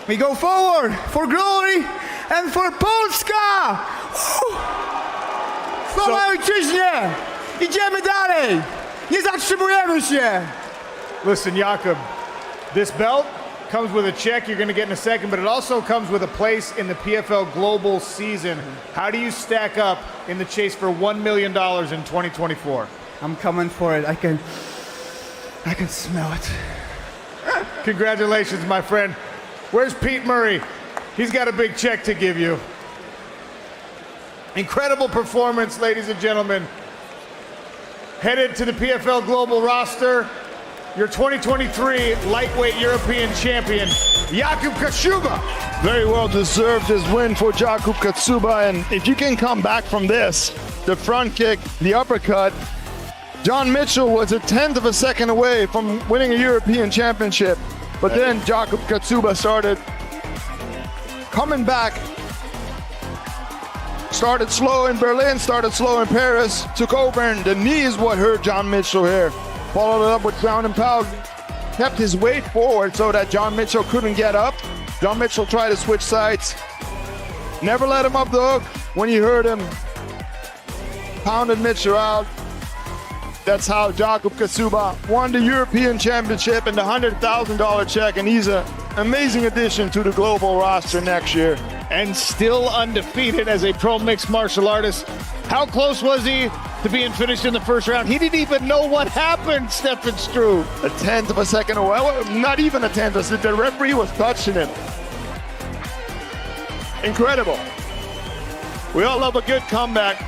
We go forward for glory and for Polska! Sława ojczyźnie! Idziemy dalej! Nie zatrzymujemy się! Listen, Jakub, this belt comes with a check you're going to get in a second, but it also comes with a place in the PFL Global season. How do you stack up in the chase for $1 million in 2024? I'm coming for it. I can smell it. Congratulations, my friend. Where's Pete Murray? He's got a big check to give you. Incredible performance, ladies and gentlemen. Headed to the PFL Global roster, your 2023 lightweight European champion, Jakub Kaszuba. Very well deserved his win for Jakub Kaszuba, and if you can come back from this, the front kick, the uppercut, John Mitchell was a 1/10 of a second away from winning a European championship, but then Jakub Kaszuba started coming back, started slow in Berlin, started slow in Paris, took over, and the knee is what hurt John Mitchell here. Followed it up with ground and pound, kept his weight forward so that John Mitchell couldn't get up. John Mitchell tried to switch sides, never let him up the hook. When he hurt him, pounded Mitchell out. That's how Jakub Kaszuba won the European Championship and the $100,000 check, and he's an amazing addition to the global roster next year. And still undefeated as a pro mixed martial artist. How close was he to being finished in the first round? He didn't even know what happened, Stefan Struve. A 1/10 of a second away, well, not even a 1/10, the referee was touching him. Incredible. We all love a good comeback.